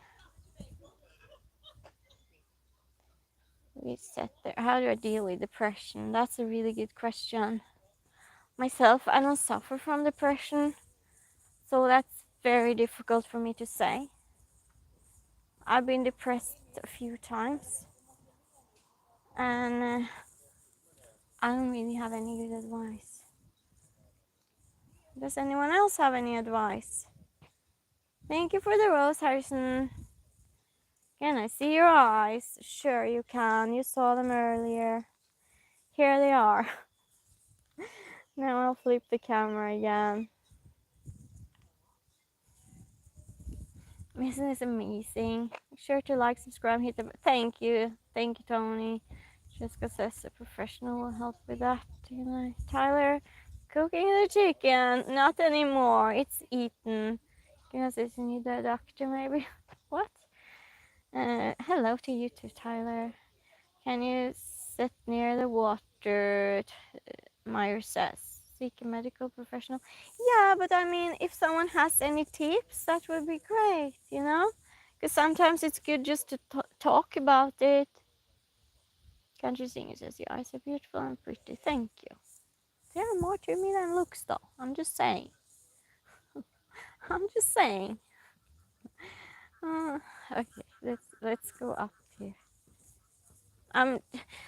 We set there. How do I deal with depression? That's a really good question. Myself, I don't suffer from depression, so that's very difficult for me to say. I've been depressed a few times, and I don't really have any good advice. Does anyone else have any advice? Thank you for the rose, Harrison. Can I see your eyes? Sure you can. You saw them earlier. Here they are. Now I'll flip the camera again. Isn't this amazing? Make sure to like, subscribe, hit the... Thank you, Tony. Jessica says a professional will help with that. Tyler, cooking the chicken. Not anymore. It's eaten. Because it's need a doctor maybe. What? Hello to you too, Tyler. Can you sit near the water? Meyer says. Seek a medical professional. Yeah, but I mean, if someone has any tips, that would be great, you know? Because sometimes it's good just to talk about it. Country singer says, your eyes are beautiful and pretty. Thank you. There are more to me than looks, though. I'm just saying. Okay, let's go up here.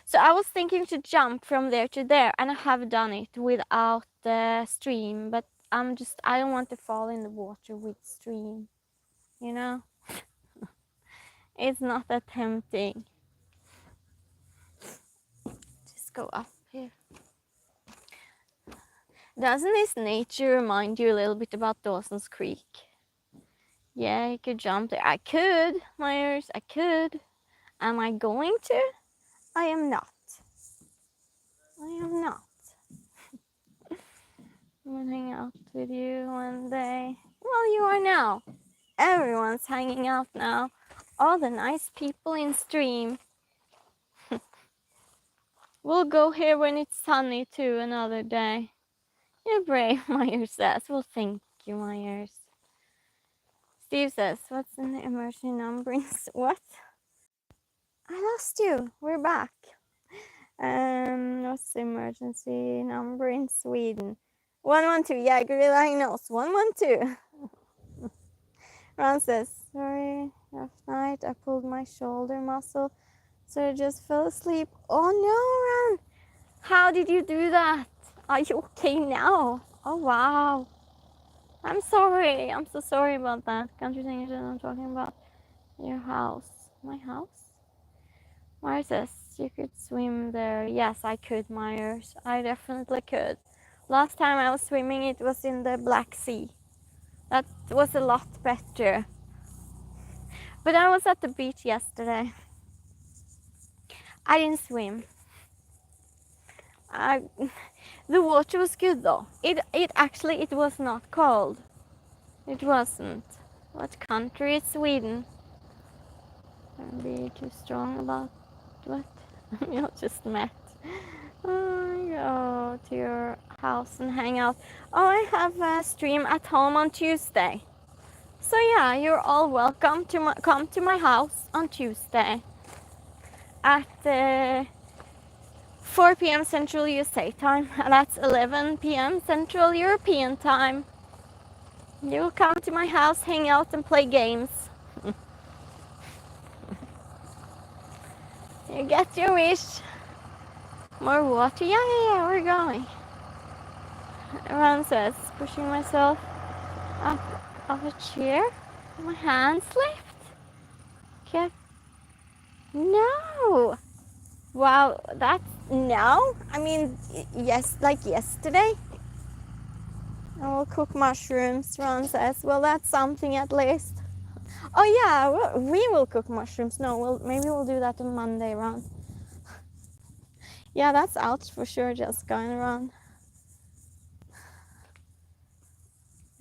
So I was thinking to jump from there to there, and I have done it without the stream, but I don't want to fall in the water with stream, you know? It's not that tempting. Just go up here. Doesn't this nature remind you a little bit about Dawson's Creek? Yeah, you could jump there. I could, Myers, I could. Am I going to? I am not. I'm gonna hang out with you one day. Well, you are now. Everyone's hanging out now. All the nice people in stream. We'll go here when it's sunny too another day. You're brave, Myers says. Well, thank you, Myers. Steve says, what's in the emergency numberings? What? I lost you. We're back. What's the emergency number in Sweden? 112. Yeah, Gorilla knows. 112. Ron says, sorry, last night I pulled my shoulder muscle, so I just fell asleep. Oh no, Ron! How did you do that? Are you okay now? Oh wow. I'm sorry. I'm so sorry about that. Can't you think I'm talking about your house? My house? Myers says, you could swim there. Yes, I could, Myers. I definitely could. Last time I was swimming, it was in the Black Sea. That was a lot better. But I was at the beach yesterday. I didn't swim. The water was good though. It was not cold. It wasn't. What country is Sweden? Don't be too strong about what you just met. Go to your house and hang out. Oh, I have a stream at home on Tuesday. So yeah, you're all welcome to come to my house on Tuesday at 4 p.m. Central USA time. That's 11 p.m. Central European time. You'll come to my house, hang out and play games. You get your wish. More water? Yeah, we're going. Ron says, pushing myself up of a chair. My hand slipped. Okay. No. Wow, that's no. I mean, yes, like yesterday. I will cook mushrooms, Ron says. Well, that's something at least. Oh yeah, we will cook mushrooms. No, maybe we'll do that on Monday, Ron. Yeah, that's out for sure, Jessica and Ron.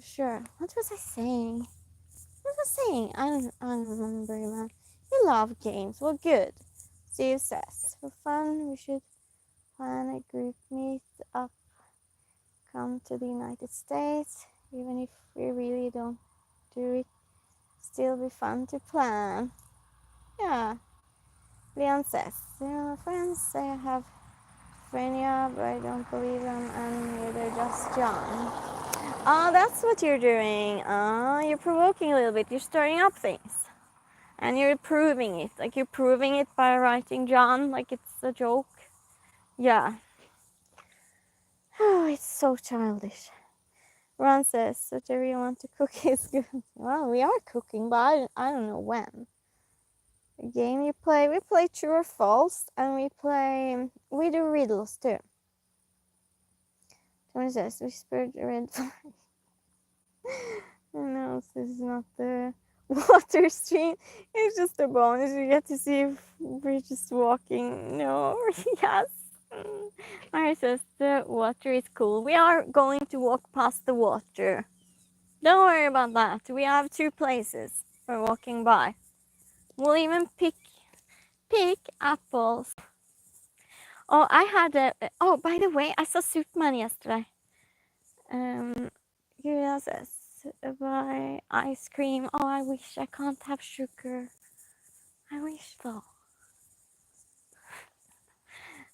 Sure. What was I saying? What was I saying? I don't remember, man. You love games. Well, good. Steve says, for fun, we should plan a group meet up. Come to the United States. Even if we really don't do it, still be fun to plan. Yeah. Leon says, my friends say I have schizophrenia, but I don't believe them, and neither does John. Oh, that's what you're doing. Oh, you're provoking a little bit. You're stirring up things. And you're proving it. Like, you're proving it by writing John like it's a joke. Yeah. Oh, it's so childish. Ron says, whatever you want to cook is good. Well, we are cooking, but I don't know when. The game you play, we play true or false, and we do riddles too. Tony says, whispered red flag. No, this is not the water stream. It's just a bonus. You get to see if we're just walking. No, yes. Mary says the water is cool. We are going to walk past the water. Don't worry about that. We have 2 places for walking by. We'll even pick apples. Oh, I had oh, by the way, I saw Superman yesterday. Julia says, buy ice cream. Oh, I wish I can't have sugar. I wish though.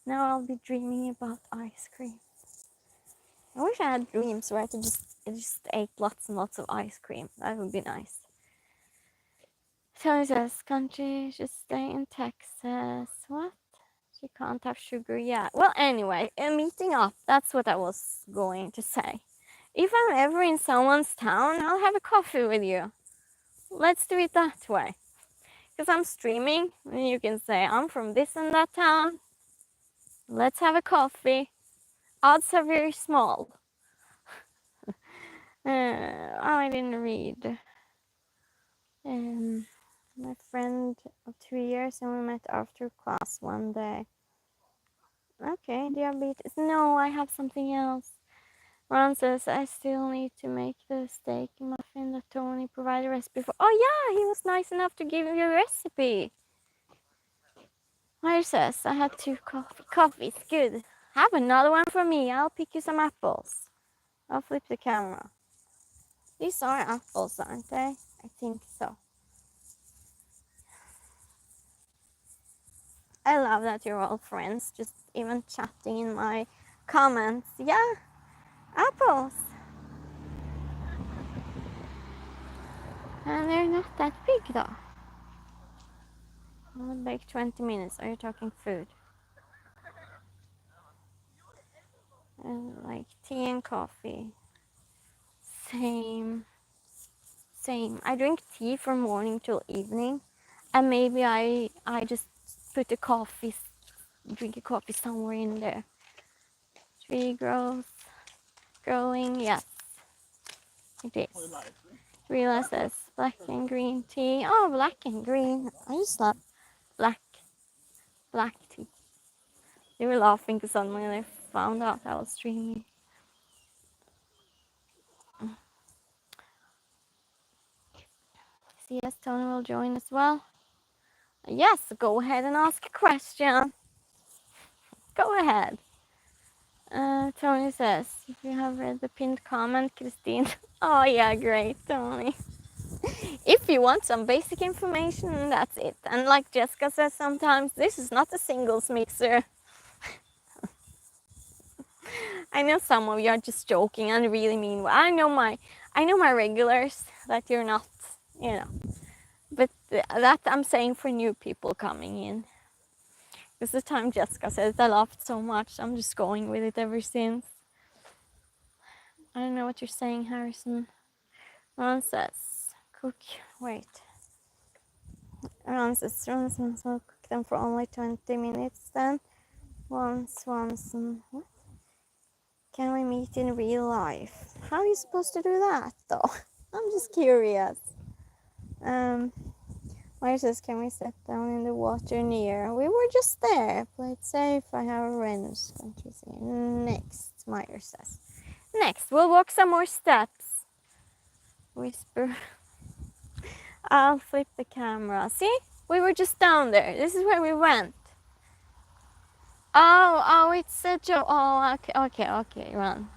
Now I'll be dreaming about ice cream. I wish I had dreams where I could just ate lots and lots of ice cream. That would be nice. Tony says, country should stay in Texas. What? She can't have sugar. Yeah. Well, anyway, meeting up. That's what I was going to say. If I'm ever in someone's town, I'll have a coffee with you. Let's do it that way. Because I'm streaming, and you can say, I'm from this and that town. Let's have a coffee. Odds are very small. I didn't read. My friend of 2 years, and we met after class one day. Okay, diabetes. No, I have something else. Ron says, I still need to make the steak muffin that Tony provided a recipe for. Oh yeah, he was nice enough to give you a recipe. Meyer says, I had 2 coffees. Good. Have another one for me. I'll pick you some apples. I'll flip the camera. These are apples, aren't they? I think so. I love that you're all friends, just even chatting in my comments. Yeah, apples. And they're not that big though. Like 20 minutes. Are you talking food? And like tea and coffee. Same. Same. I drink tea from morning till evening. And maybe I just put a coffee, drink a coffee somewhere in there. Tree growing, yes. It is. Rila says black and green tea. Oh, black and green. I just love black tea. They were laughing because suddenly they found out I was streaming. See, yes, Tony will join as well. Yes, go ahead and ask a question. Go ahead. Tony says, if you have read the pinned comment, Christine. Oh yeah, great, Tony. If you want some basic information, that's it. And like Jessica says sometimes, this is not a singles mixer. I know some of you are just joking and really mean. I know my regulars that you're not, you know. But that I'm saying for new people coming in. Because the time Jessica said I laughed so much, I'm just going with it ever since. I don't know what you're saying, Harrison. Ron says, cook, wait. Ron says, so cook them for only 20 minutes then. Once, and what? Can we meet in real life? How are you supposed to do that though? I'm just curious. Maya says, can we sit down in the water near? We were just there. Play it safe. I have a wrench. Next, Meyer says. Next, we'll walk some more steps. Whisper. I'll flip the camera. See? We were just down there. This is where we went. Oh, it's a joke. Oh, okay, run.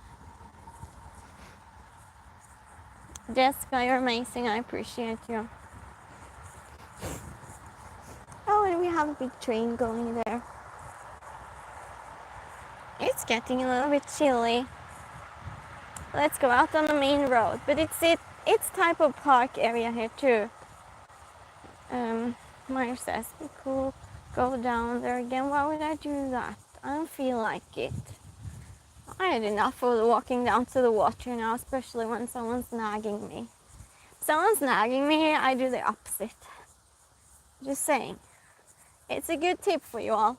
Jessica, you're amazing. I appreciate you. Oh, and we have a big train going there. It's getting a little bit chilly. Let's go out on the main road. But it's type of park area here too. Meyer says, be cool. Go down there again. Why would I do that? I don't feel like it. I had enough of walking down to the water now, especially when someone's nagging me. If someone's nagging me, I do the opposite. Just saying. It's a good tip for you all.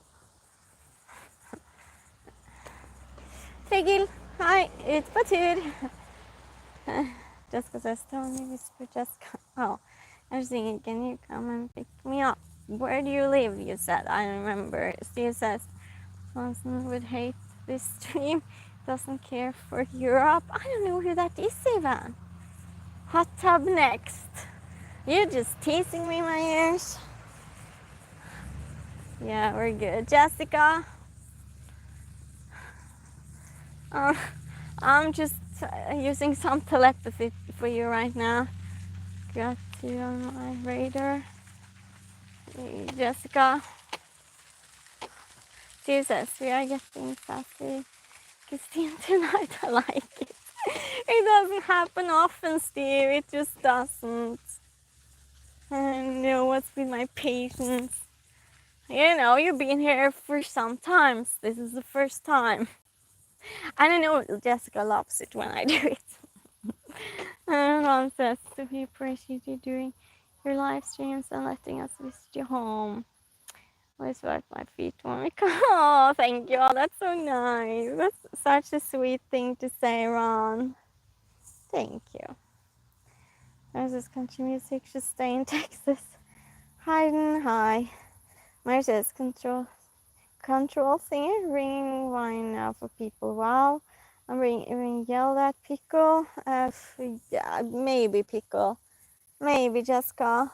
Tegil, hi, it's på tur. Jessica says, Tony, whisper Jessica. Oh, I was thinking, can you come and pick me up? Where do you live, you said? I remember. Steve says, Johnson would hate this stream. Doesn't care for Europe. I don't know who that is, Ivan. Hot tub next. You're just teasing me, my ears. Yeah, we're good. Jessica. I'm just using some telepathy for you right now. Got you on my radar. Jessica. She says, we are getting sassy. Christine tonight, I like it. It doesn't happen often, Steve. It just doesn't. I know what's with my patience. You know, you've been here for some time. This is the first time. And I know Jessica loves it when I do it. And Ron says, so we appreciate you doing your live streams and letting us visit your home. Always wipe my feet when we come. Oh, thank you. Oh, that's so nice. That's such a sweet thing to say, Ron. Thank you. There's this country music. Should stay in Texas. Hayden, hi. Mary says, control singer, ringing wine now for people. Wow. I'm being yelled at. Pickle. Yeah, maybe Pickle. Maybe Jessica.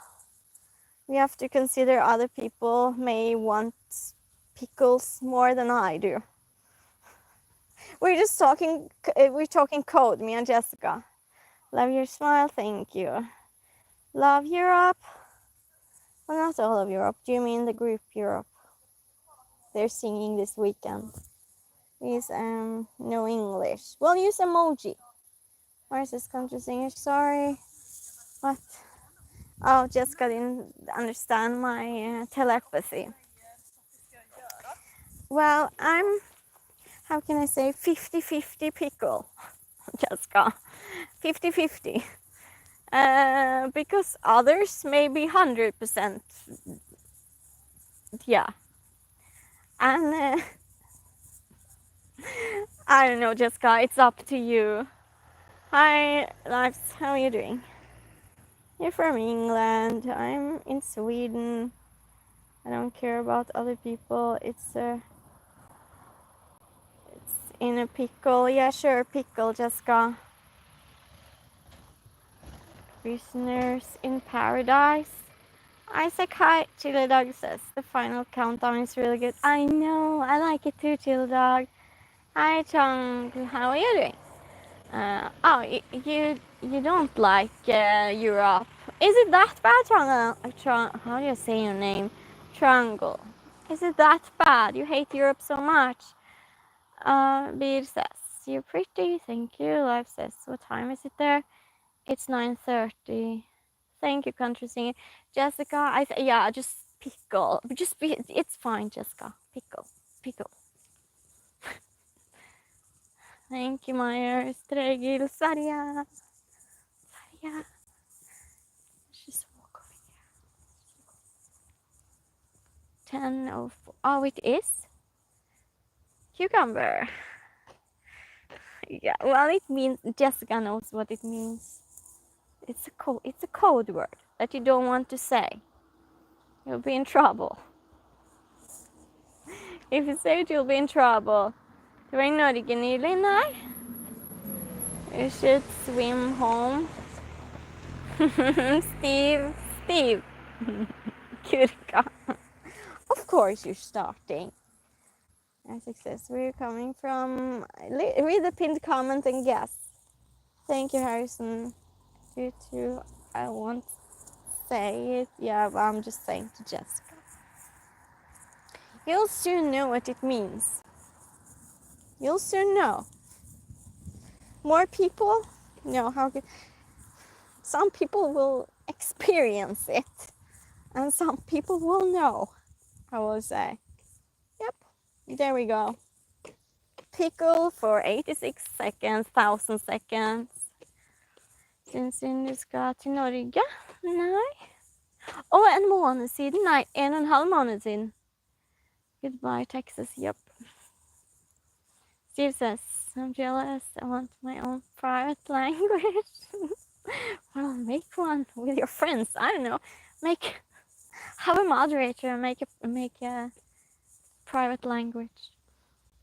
We have to consider other people may want pickles more than I do. We're talking code, me and Jessica. Love your smile, thank you. Love Europe. Well, not all of Europe. Do you mean the group Europe? They're singing this weekend. Please, no English. Well, use emoji. Where's this country singer? Sorry. What? Oh, Jessica didn't understand my telepathy. Well, I'm, how can I say, 50-50 pickle, Jessica. 50-50. Because others may be 100%. Yeah. And I don't know, Jessica, it's up to you. Hi, Lives, how are you doing? You're from England, I'm in Sweden. I don't care about other people. It's in a pickle. Yeah, sure, pickle, Jessica. Prisoners in Paradise. Isaac, hi, Chili Dog says the final countdown is really good. I know, I like it too, Chili Dog. Hi, Chung, how are you doing? Oh, you don't like Europe. Is it that bad, how do you say your name? Triangle. Is it that bad? You hate Europe so much? Beer says, you're pretty, thank you. Life says, what time is it there? It's 9:30. Thank you, country singer. Jessica, yeah, just pickle. It's fine, Jessica. Pickle, pickle. Thank you, Meyer. Stregil, Saria. Saria. Just walk over here. 10:04. Oh, it is? Cucumber. Yeah, well, it means, Jessica knows what it means. It's a code word that you don't want to say. You'll be in trouble. If you say it, you'll be in trouble. Du var i Norge nylig, nei? You should swim home. Steve. Kurka. Of course you're starting. Success. Where are you coming from? Read the pinned comment and guess. Thank you, Harrison. You too. I won't say it. Yeah, but I'm just saying to Jessica. You'll soon know what it means. You'll soon know. More people know how good. Some people will experience it, and some people will know. I will say. Yep, there we go. Pickle for 86 seconds, 1000 seconds. Syns du ska till Norge? Nej. En månad siden? Nej, 1,5 månad siden. Goodbye, Texas. Yep. Steve says, I'm jealous. I want my own private language. Well, make one with your friends. I don't know. Have a moderator and make a private language.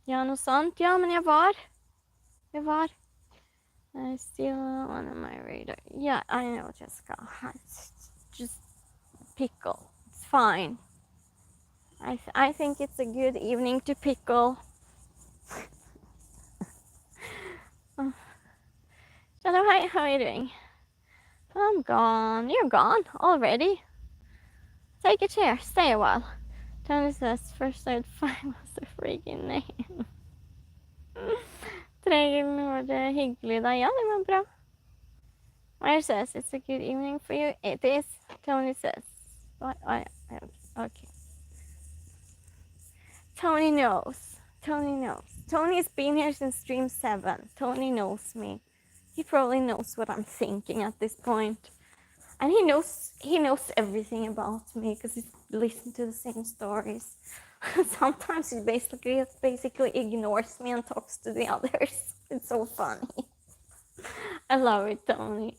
Ja, något sånt. Ja, men jag var. I still on my radar. Yeah, I know, Jessica. Just pickle. It's fine. I think it's a good evening to pickle. Hello, hi, how are you doing? I'm gone. You're gone already? Take a chair. Stay a while. Tony says first I'd find was the freaking name. Trägen var det hygglig da. Ja, det var bra. Meyer says it's a good evening for you. It is. Tony says. Okay. Tony knows. Tony's been here since stream 7. Tony knows me. He probably knows what I'm thinking at this point. And he knows everything about me because he's listened to the same stories. Sometimes he basically ignores me and talks to the others. It's so funny. I love it, Tony.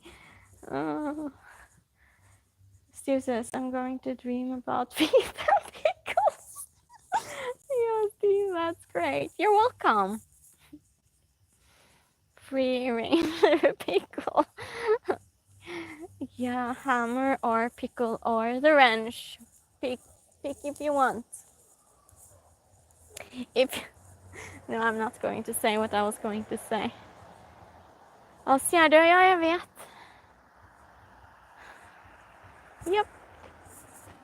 Steve says, I'm going to dream about beef and pickles. Yeah, Steve, that's great. You're welcome. Free range pickle. Yeah, hammer or pickle or the wrench. Pick if you want. No, I'm not going to say what I was going to say. Ja, jag vet. Yep.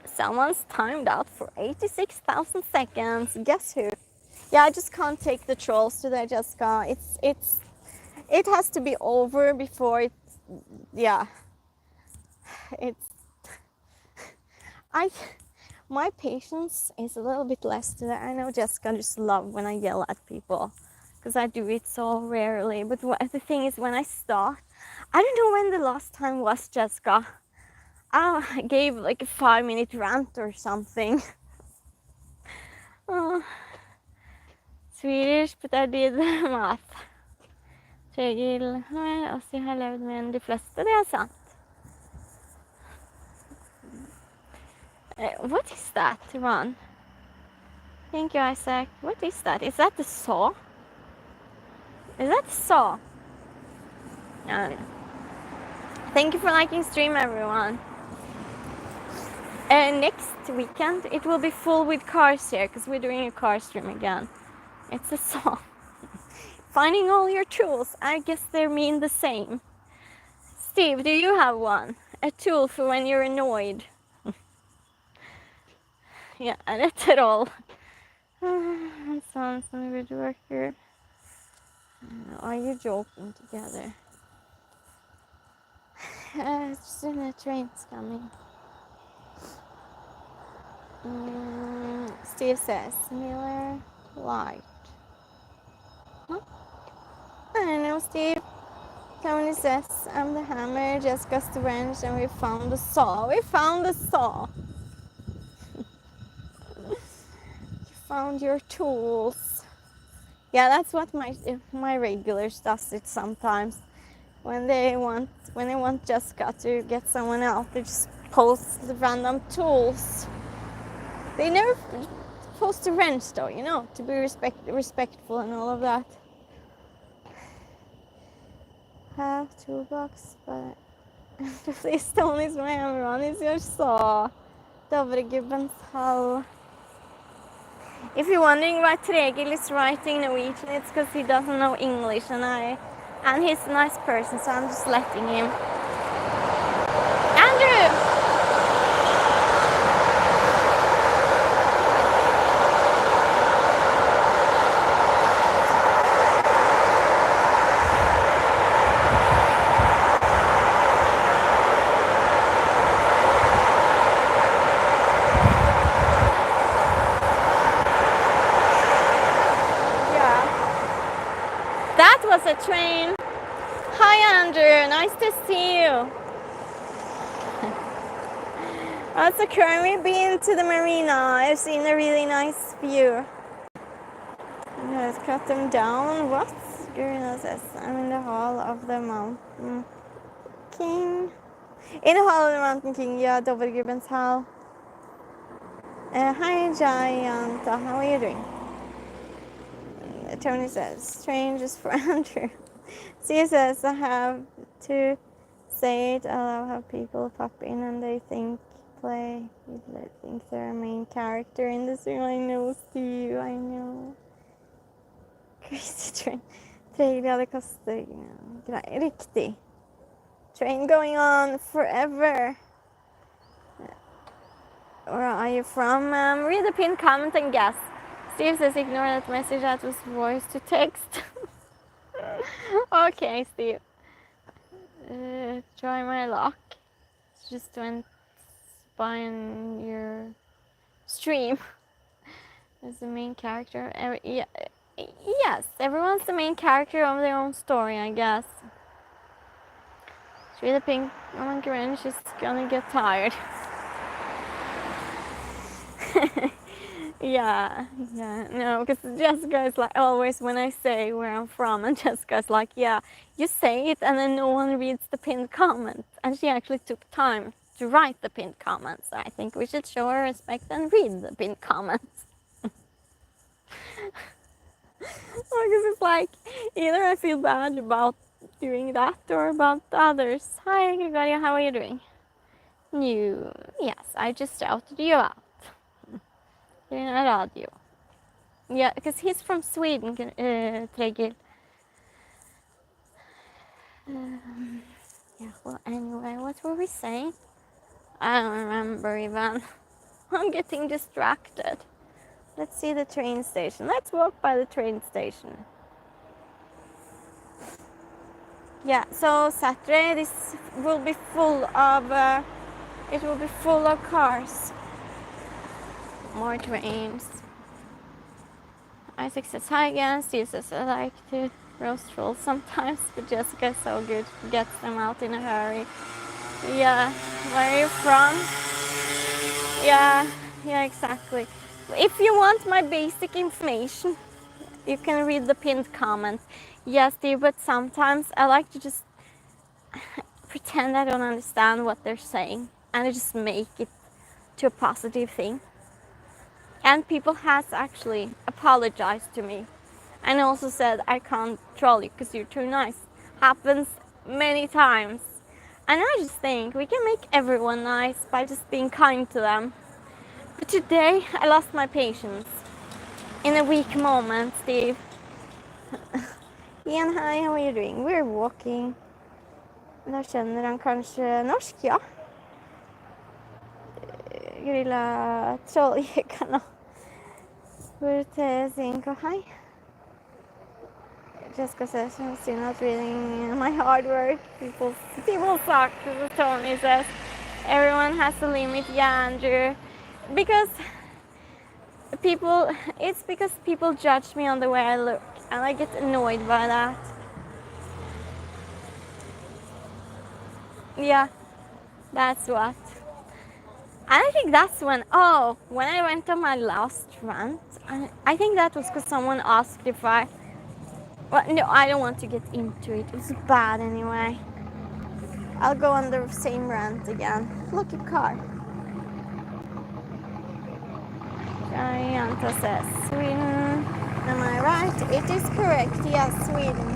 Someone's timed out for 86,000 seconds. Guess who? Yeah, I just can't take the trolls today, Jessica. It has to be over before it. Yeah, it's I. My patience is a little bit less today. I know Jessica just love when I yell at people, because I do it so rarely. But the thing is, when I start, I don't know when the last time was, Jessica. I gave like a 5-minute rant or something. Oh, Swedish, but I did math. Regel, alltså jag har levt med de flesta, det är sant. What is that, Ron? Thank you, Isaac. What is that? Is that the saw? Is that the saw? I don't know. Thank you for liking stream, everyone. Next weekend, it will be full with cars here, because we're doing a car stream again. It's a saw. Finding all your tools. I guess they mean the same. Steve, do you have one? A tool for when you're annoyed? Yeah, that's it all. Sounds like a good worker. Are you joking together? The train's coming. Steve says, Miller Light. Huh? I don't know, Steve. Tony says, I'm the hammer, Jessica's the wrench, and we found the saw. We found the saw. You found your tools. Yeah, that's what my regulars does it sometimes. When they want Jessica to get someone else, they just post the random tools. They never post the wrench though, you know, to be respectful and all of that. Have toolbox, but please stone is my hammer is your saw. Dovregubbens hall. If you're wondering why Tregil is writing Norwegian, it's because he doesn't know English, and he's a nice person, so I'm just letting him. Andrew! That was a train. Hi Andrew, nice to see you. Also currently been to the Marina. I've seen a really nice view. Let's cut them down. What? Marina says, I'm in the hall of the mountain king. In the hall of the mountain king, yeah, Dovregubbens hall. Hi Giant, how are you doing? Tony says, strange is for Andrew. Sia says, I have to say it. I love how people pop in and they think they're a main character in this room. I know, Steve, I know. Crazy train. Trailer kostar grejer. Riktig. Train going on forever. Where are you from? Read the pinned comment and guess. Steve says, ignore that message. That was voice to text. Okay, Steve. Try my luck. Just went by on your stream as the main character. Yes, everyone's the main character of their own story, I guess. Read the pink woman, she's gonna get tired. Yeah, no, because Jessica is like always when I say where I'm from, and Jessica's like, yeah, you say it and then no one reads the pinned comment. And she actually took time to write the pinned comments. So I think we should show her respect and read the pinned comments. Because it's like, either I feel bad about doing that or about others. Hi Gregoria, how are you doing? New, yes, I just shouted you out. Radio. Yeah, because he's from Sweden, Tregil. Yeah, well, anyway, what were we saying? I don't remember even. I'm getting distracted. Let's see the train station. Let's walk by the train station. Yeah, so Saturday this will be full of it will be full of cars. More trains. Isaac says hi again. Steve says I like to roast roll sometimes, but Jessica's so good. Gets them out in a hurry. Yeah, where are you from? Yeah, exactly. If you want my basic information, you can read the pinned comment. Yes, Steve, but sometimes I like to just pretend I don't understand what they're saying and I just make it to a positive thing. And people has actually apologized to me and also said I can't troll you because you're too nice. Happens many times. And I just think we can make everyone nice by just being kind to them. But today I lost my patience. In a weak moment, Steve. Ian, hi, how are you doing? We're walking. Da skjønner han kanskje norsk, ja. Grilla trolljegerne. Hvor til Zinko, hi. Jessica says, you're not reading my hard work. People suck, Tony says. Everyone has a limit, yeah, Andrew. Because people judge me on the way I look. And I get annoyed by that. Yeah, that's what. And I think that's when I went on my last rant, I think that was because someone asked if well, no, I don't want to get into it. It's bad anyway. I'll go on the same rant again. Look at car. Gianta says, Sweden. Am I right? It is correct. Yes, Sweden.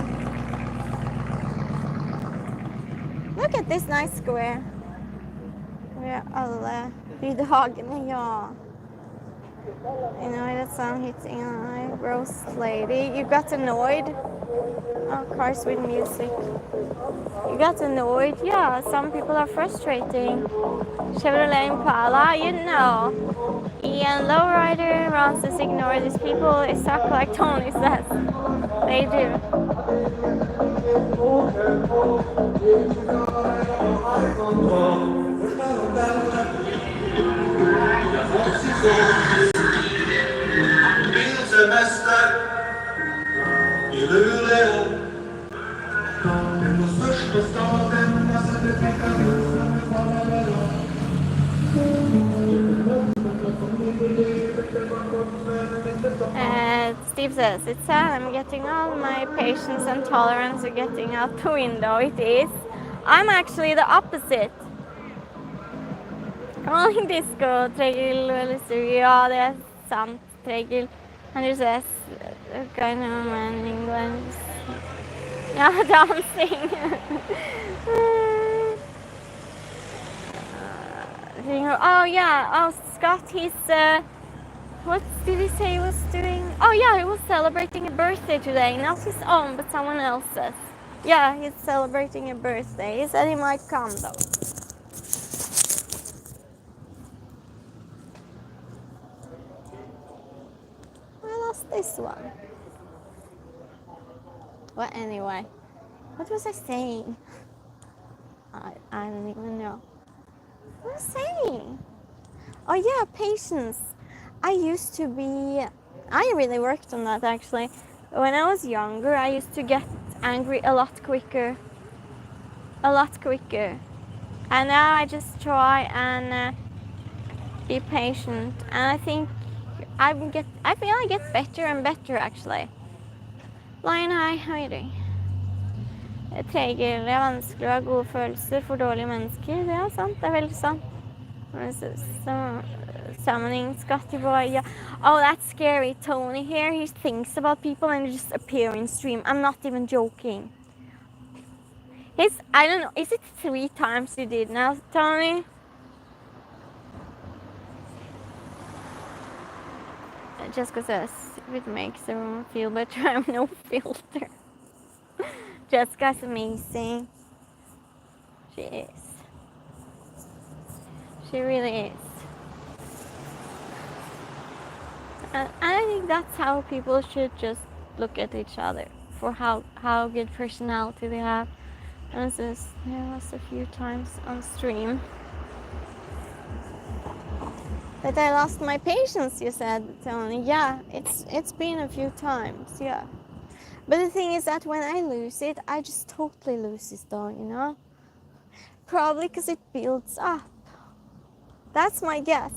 Look at this nice square. Vi är alla Rydhagen, ja. You know, that's some hitting a roast lady. You got annoyed? Oh, cars with music. You got annoyed? Yeah, some people are frustrating. Chevrolet Impala, you know. Ian Lowrider runs us ignore these people. They suck like Tony says. They do. Steve says, it's sad, I'm getting all my patience and tolerance are getting out the window. It is. I'm actually the opposite. Calling disco, Tregil, ja, det är sant, Tregil. And says, kind of man in England. Yeah, dancing. Oh yeah, oh Scott, he's what did he say he was doing? Oh yeah, he was celebrating a birthday today, not his own, but someone else's. Yeah, he's celebrating a birthday. He said he might come though. I lost this one. Well, anyway, what was I saying? I don't even know. What was I saying? Oh yeah, patience. I really worked on that actually. When I was younger, I used to get angry a lot quicker. And now I just try and be patient. And I think I feel I get better and better actually. Lion, hi, how are you doing? Tregel, det er vanskelig å ha gode følelser for dårlige mennesker. Det er sant, det er veldig sant. Summoning Scotty boy, yeah. Oh, that's scary. Tony here, he thinks about people and just appear in stream. I'm not even joking. I don't know, is it 3 times you did now, Tony? Jessica says, if it makes the room feel better, I have no filter. Jessica's amazing. She is. She really is. And I think that's how people should just look at each other, for how good personality they have. And since there was a few times on stream that I lost my patience, you said, Tony. Yeah, it's been a few times, yeah. But the thing is that when I lose it, I just totally lose it though, you know? Probably because it builds up. That's my guess.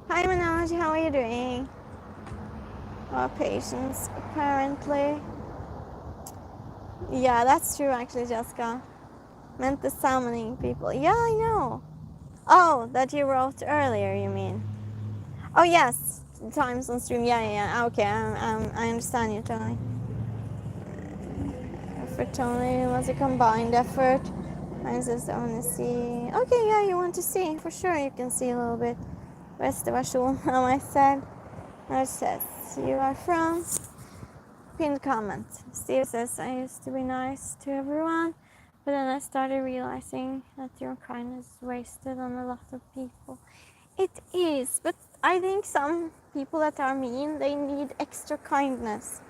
Hi Manoj, how are you doing? Oh, patience, apparently. Yeah, that's true actually, Jessica. Meant the summoning people. Yeah, I know. Oh, that you wrote earlier, you mean? Oh yes, times on stream. Yeah. Okay, I understand you, Tony. For Tony, it was a combined effort. I just want to see. Okay, yeah, you want to see for sure. You can see a little bit. Reservation, how I said. It says you are from. Pinned comment. Steve says I used to be nice to everyone, but then I started realizing that your kindness is wasted on a lot of people. It is, but I think some people that are mean, they need extra kindness.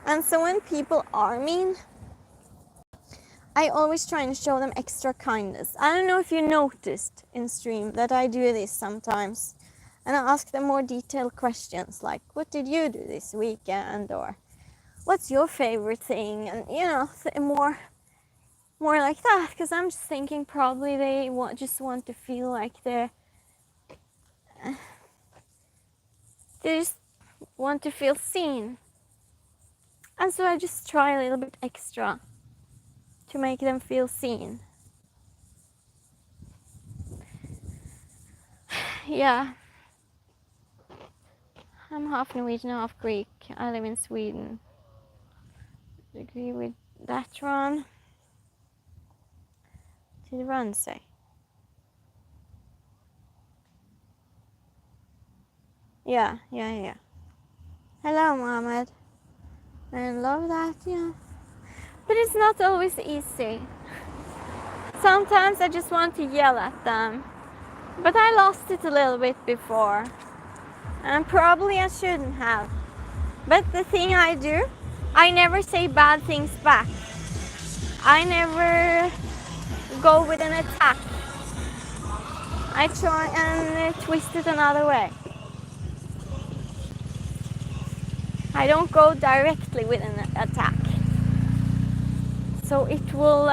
And so when people are mean, I always try and show them extra kindness. I don't know if you noticed in stream that I do this sometimes. And I ask them more detailed questions like, what did you do this weekend? Or what's your favorite thing? And you know, more like that. Because I'm just thinking probably they just want to feel like they just want to feel seen. And so I just try a little bit extra to make them feel seen. Yeah. I'm half Norwegian, half Greek. I live in Sweden. Agree with that, Ron? Did Ron say? Yeah. Hello, Mohammed. I love that, yeah. But it's not always easy. Sometimes I just want to yell at them. But I lost it a little bit before. And probably I shouldn't have. But the thing I do, I never say bad things back. I never go with an attack. I try and twist it another way. I don't go directly with an attack. So it will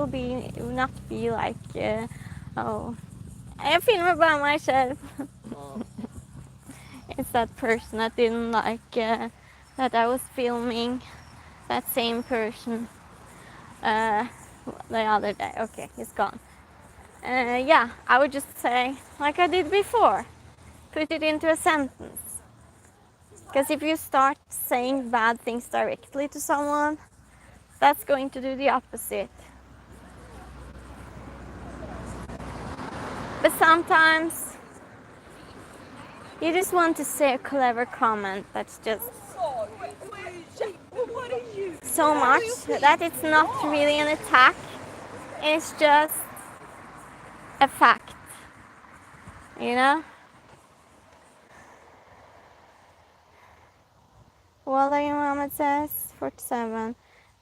be not be like oh, jag filmar bara myself. It's that person that didn't like that I was filming that same person the other day. Okay, he's gone. Yeah, I would just say like I did before, put it into a sentence. Because if you start saying bad things directly to someone, that's going to do the opposite. But sometimes you just want to say a clever comment that's just so much that it's not really an attack, it's just a fact, you know? What are you, Mohammed says? 47.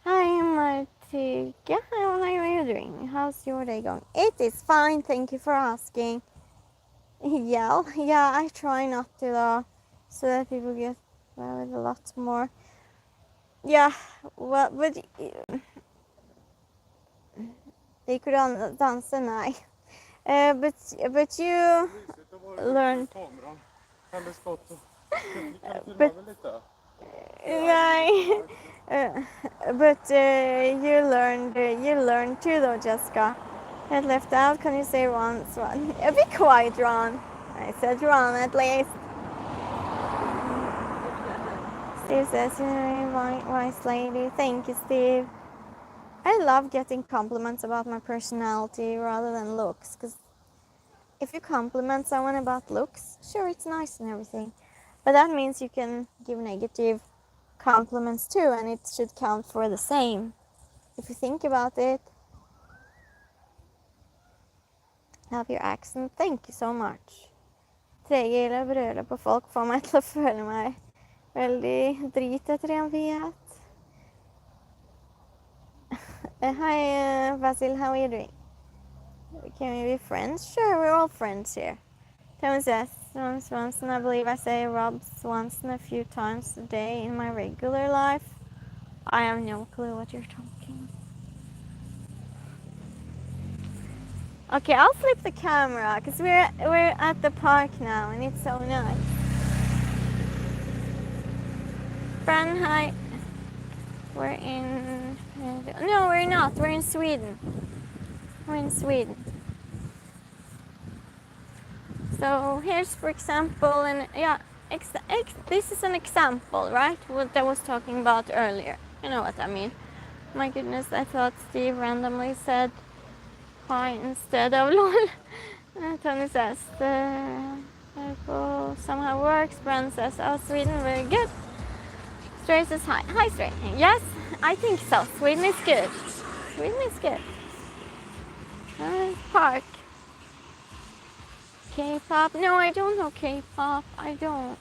Hi, Martika. How are you doing? How's your day going? It is fine, thank you for asking. Yeah, I try not to though, so that people get well a lot more. Yeah, well, but they could dansa nej. But you learned. But yeah, but you learned too though, Jessica. Head left out. Can you say once? Be quiet, Ron. I said Ron at least. Steve says, you're a wise lady. Thank you, Steve. I love getting compliments about my personality rather than looks, because if you compliment someone about looks, sure, it's nice and everything, but that means you can give negative compliments too, and it should count for the same if you think about it. Love your accent. Thank you so much. Treger eller brøler på folk får meg til å føle meg veldig drit etter en fiat. Hi, Basil. How are you doing? Can we be friends? Sure, we're all friends here. Tony says, Ron Swanson, I believe I say Rob Swanson a few times a day in my regular life. I have no clue what you're talking. Okay, I'll flip the camera because we're at the park now and it's so nice. Fran, hi. We're in... No, we're not. We're in Sweden. We're in Sweden. So here's, for example, and yeah, this is an example, right? What I was talking about earlier. You know what I mean? My goodness, I thought Steve randomly said hi instead of lol. Tony says the typo somehow works. Brand says, oh, Sweden, very good. Stray says hi. Hi, Stray. Yes, I think so. Sweden is good. Sweden is good. Park. K-pop? No, I don't know K-pop. I don't.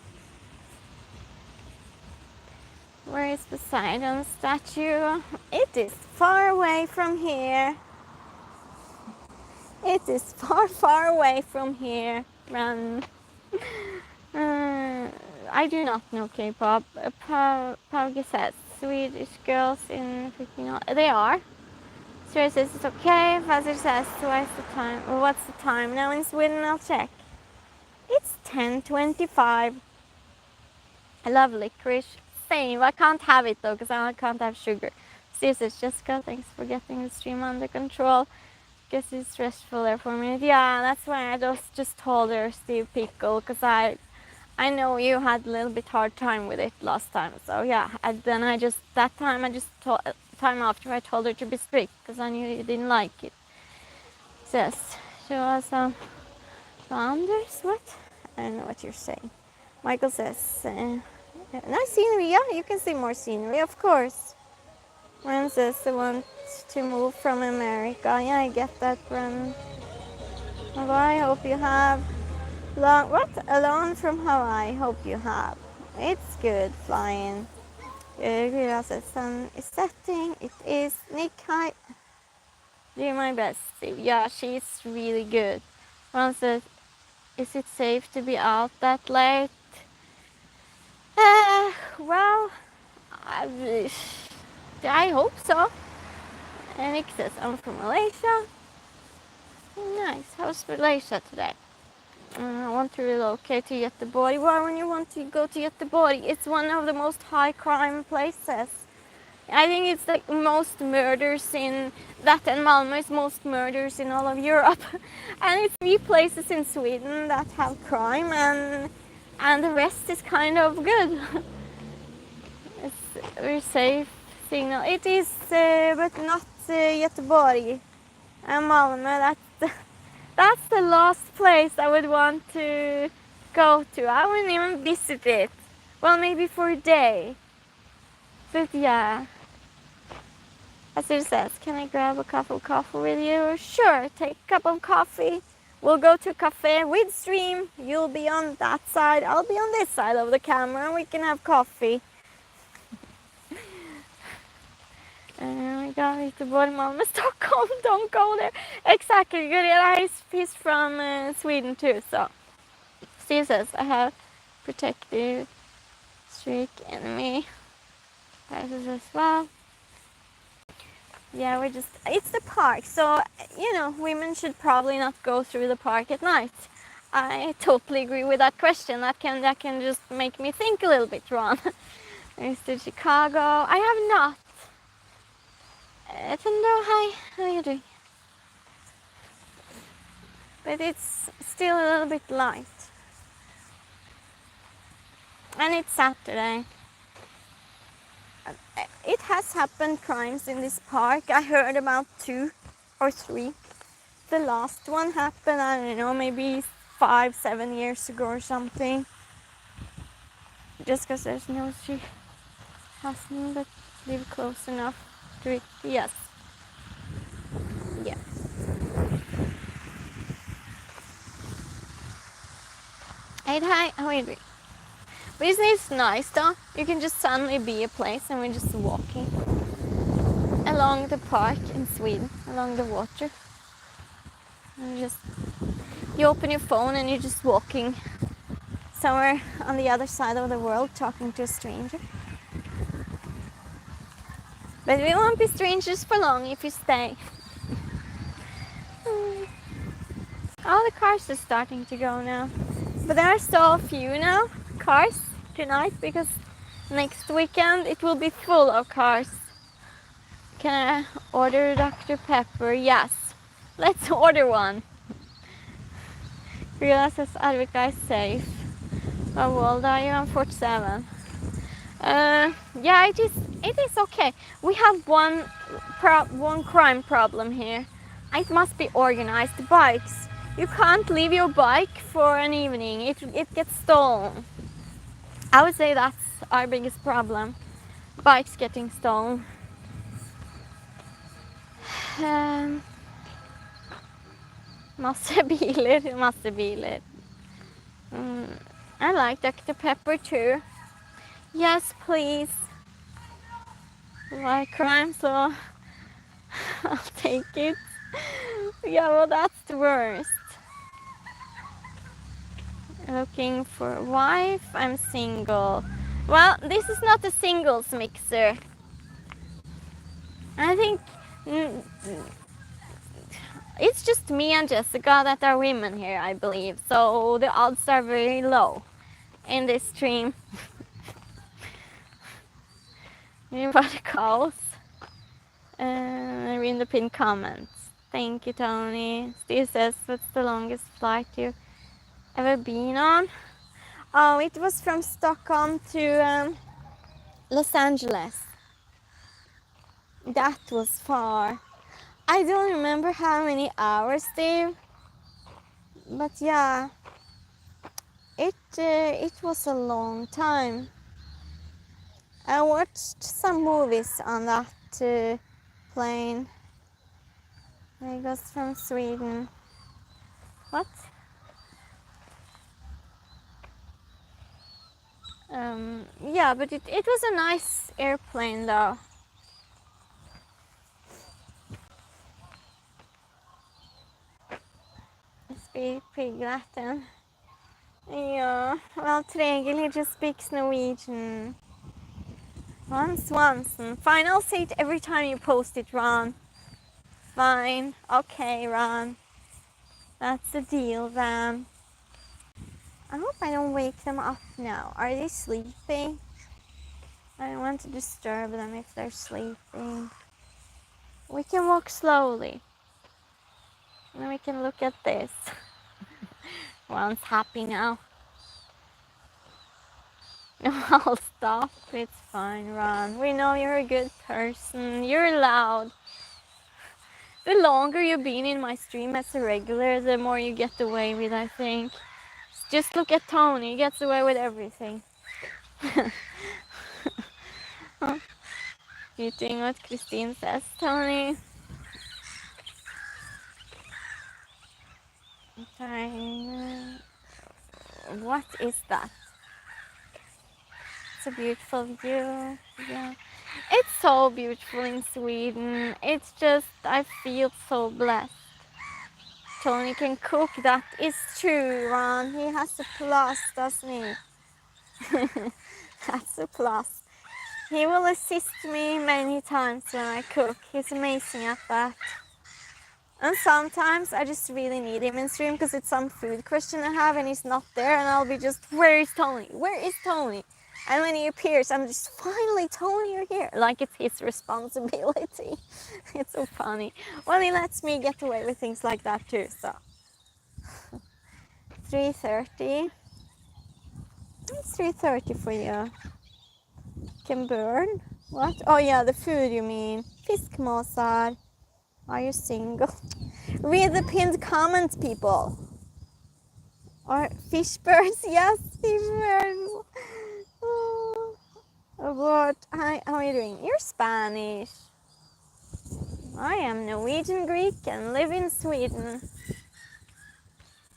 Where is Poseidon's statue? It is far away from here. It is far, far away from here. Run. I do not know K-pop. Pauge says Swedish girls in freaking. They are. Siri says it's okay. Fazir says twice the time. Well, what's the time now in Sweden? I'll check. It's 10:25. I love licorice. Same. I can't have it though because I can't have sugar. Siri says Jessica, thanks for getting the stream under control. Guess it's stressful there for a minute. Yeah, that's why I just told her Steve Pickle because I know you had a little bit hard time with it last time. So yeah, then I just time after I told her to be strict because I knew you didn't like it. Says show us some founders. What? I don't know what you're saying. Michael says nice scenery. Yeah, you can see more scenery, of course. Ren says I want to move from America. Yeah, I get that, Ren. I hope you have alone from Hawaii. Hope you have. It's good flying. Grilla says sun is setting. It is. Nick, hi. Do my best, Steve. Yeah, she's really good. Ron says, is it safe to be out that late? Well, I hope so. And Nick says, I'm from Malaysia. Nice. How's Malaysia today? I want to relocate to Göteborg. Why when you want to go to Göteborg? It's one of the most high crime places. I think it's like most murders in that, and Malmö is most murders in all of Europe. And it's 3 places in Sweden that have crime and the rest is kind of good. It's very safe signal. It is, but not Göteborg and Malmö. That's the last place I would want to go to. I wouldn't even visit it. Well, maybe for a day. But yeah. As it says, can I grab a cup of coffee with you? Sure, take a cup of coffee. We'll go to a cafe with stream. You'll be on that side. I'll be on this side of the camera and we can have coffee. We got it to Malmö, Stockholm. Don't go there. Exactly. Good. Yeah, he's from Sweden too. So Steve says I have protective streak in me. Prices as well. Yeah, it's the park. So, you know, women should probably not go through the park at night. I totally agree with that question. That can just make me think a little bit, Ron. There's to Chicago. I have not. Tendo, hi. How are you doing? But it's still a little bit light. And it's Saturday. It has happened crimes in this park. I heard about 2 or 3. The last one happened, I don't know, maybe 5-7 years ago or something. Just because there's no she hasn't, but live close enough to it. Yes. Yeah. Hi, how are you doing? But isn't it nice though? You can just suddenly be a place and we're just walking along the park in Sweden, along the water. And you open your phone and you're just walking somewhere on the other side of the world talking to a stranger. But we won't be strangers for long if you stay. All the cars are starting to go now. But there are so few now, cars, tonight, because next weekend it will be full of cars. Can I order Dr. Pepper? Yes. Let's order one. Realize as Arvika is safe. How old are you? I'm 47. Yeah, it is okay. We have one crime problem here. It must be organized. Bikes. You can't leave your bike for an evening. It gets stolen. I would say that's our biggest problem. Bikes getting stolen. Masse bilar. I like Dr. Pepper too. Yes, please. Like crime, so I'll take it. Yeah, well, that's the worst. Looking for a wife. I'm single. Well, this is not a singles mixer. I think it's just me and Jessica that are women here, I believe. So the odds are very low in this stream. Anybody calls? Read the pinned comments. Thank you, Tony. Steve says, what's the longest flight you've ever been on? Oh, it was from Stockholm to Los Angeles. That was far. I don't remember how many hours, Steve. But yeah, it was a long time. I watched some movies on that plane. It goes from Sweden. What? Yeah, but it was a nice airplane though. Speak Pig Latin. Yeah, well, Tregel, he just speaks Norwegian. Once. Fine, I'll say it every time you post it, Ron. Fine. Okay, Ron. That's the deal, then. I hope I don't wake them up now. Are they sleeping? I don't want to disturb them if they're sleeping. We can walk slowly. And we can look at this. Ron's happy now. No, I'll stop. It's fine, Ron. We know you're a good person. You're loud. The longer you've been in my stream as a regular, the more you get away with, I think. Just look at Tony. He gets away with everything. You doing what Christine says, Tony? What is that? It's a beautiful view. Yeah. It's so beautiful in Sweden. It's just, I feel so blessed. Tony can cook, that is true, Ron. He has a plus, doesn't he? That's a plus. He will assist me many times when I cook. He's amazing at that. And sometimes I just really need him in stream because it's some food question I have and he's not there and I'll be just, where is Tony? Where is Tony? And when he appears, I'm just, finally, Tony, you're here. Like it's his responsibility. It's so funny. Well, he lets me get away with things like that too, so. 3:30. It's 3:30 for you. Can burn? What? Oh yeah, the food you mean. Fiskmåsar. Are you single? Read the pinned comments, people. Or fish birds? Yes, fish birds. Oh, what? Hi, how are you doing? You're Spanish. I am Norwegian Greek and live in Sweden.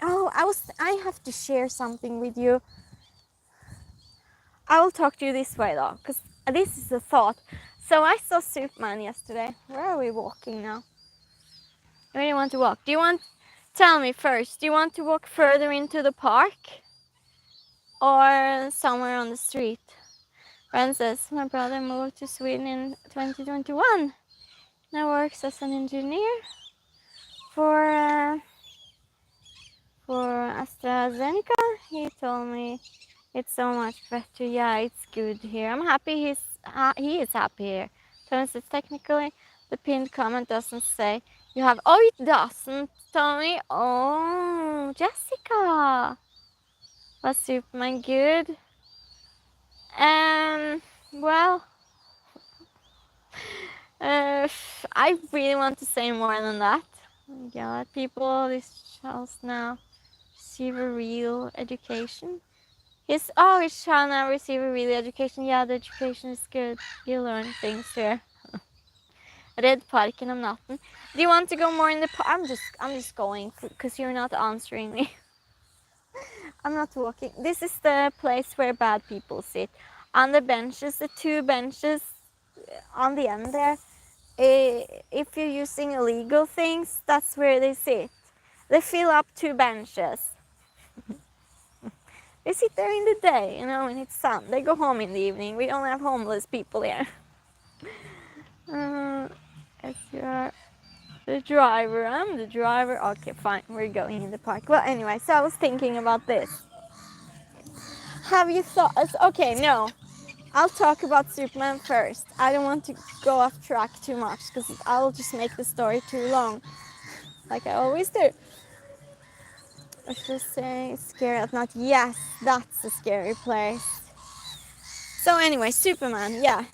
Oh, I have to share something with you. I will talk to you this way though, because this is a thought. So I saw Superman yesterday. Where are we walking now? Where do you want to walk? Tell me first, do you want to walk further into the park? Or somewhere on the street? Francis, my brother moved to Sweden in 2021. Now works as an engineer for AstraZeneca. He told me it's so much better. Yeah, it's good here. I'm happy he is happy here. Turns out technically the pinned comment doesn't say you have. Oh, it doesn't, Tommy. Oh, Jessica. Was Superman good? Well, I really want to say more than that. Yeah, people, this child now receive a real education. His child now receive a real education. Yeah, the education is good. You learn things here. Red parken om natten. Do you want to go more in the park? I'm just going because you're not answering me. I'm not walking. This is the place where bad people sit. On the benches, the two benches on the end there. If you're using illegal things, that's where they sit. They fill up two benches. They sit there in the day, when it's sun. They go home in the evening. We don't have homeless people here. Yes, you are the driver. I'm the driver. Okay, fine. We're going in the park. Well, anyway, so I was thinking about this. Have you thought... Okay, no. I'll talk about Superman first. I don't want to go off track too much because I'll just make the story too long. Like I always do. I should say scary at night. Yes, that's a scary place. So anyway, Superman, yeah.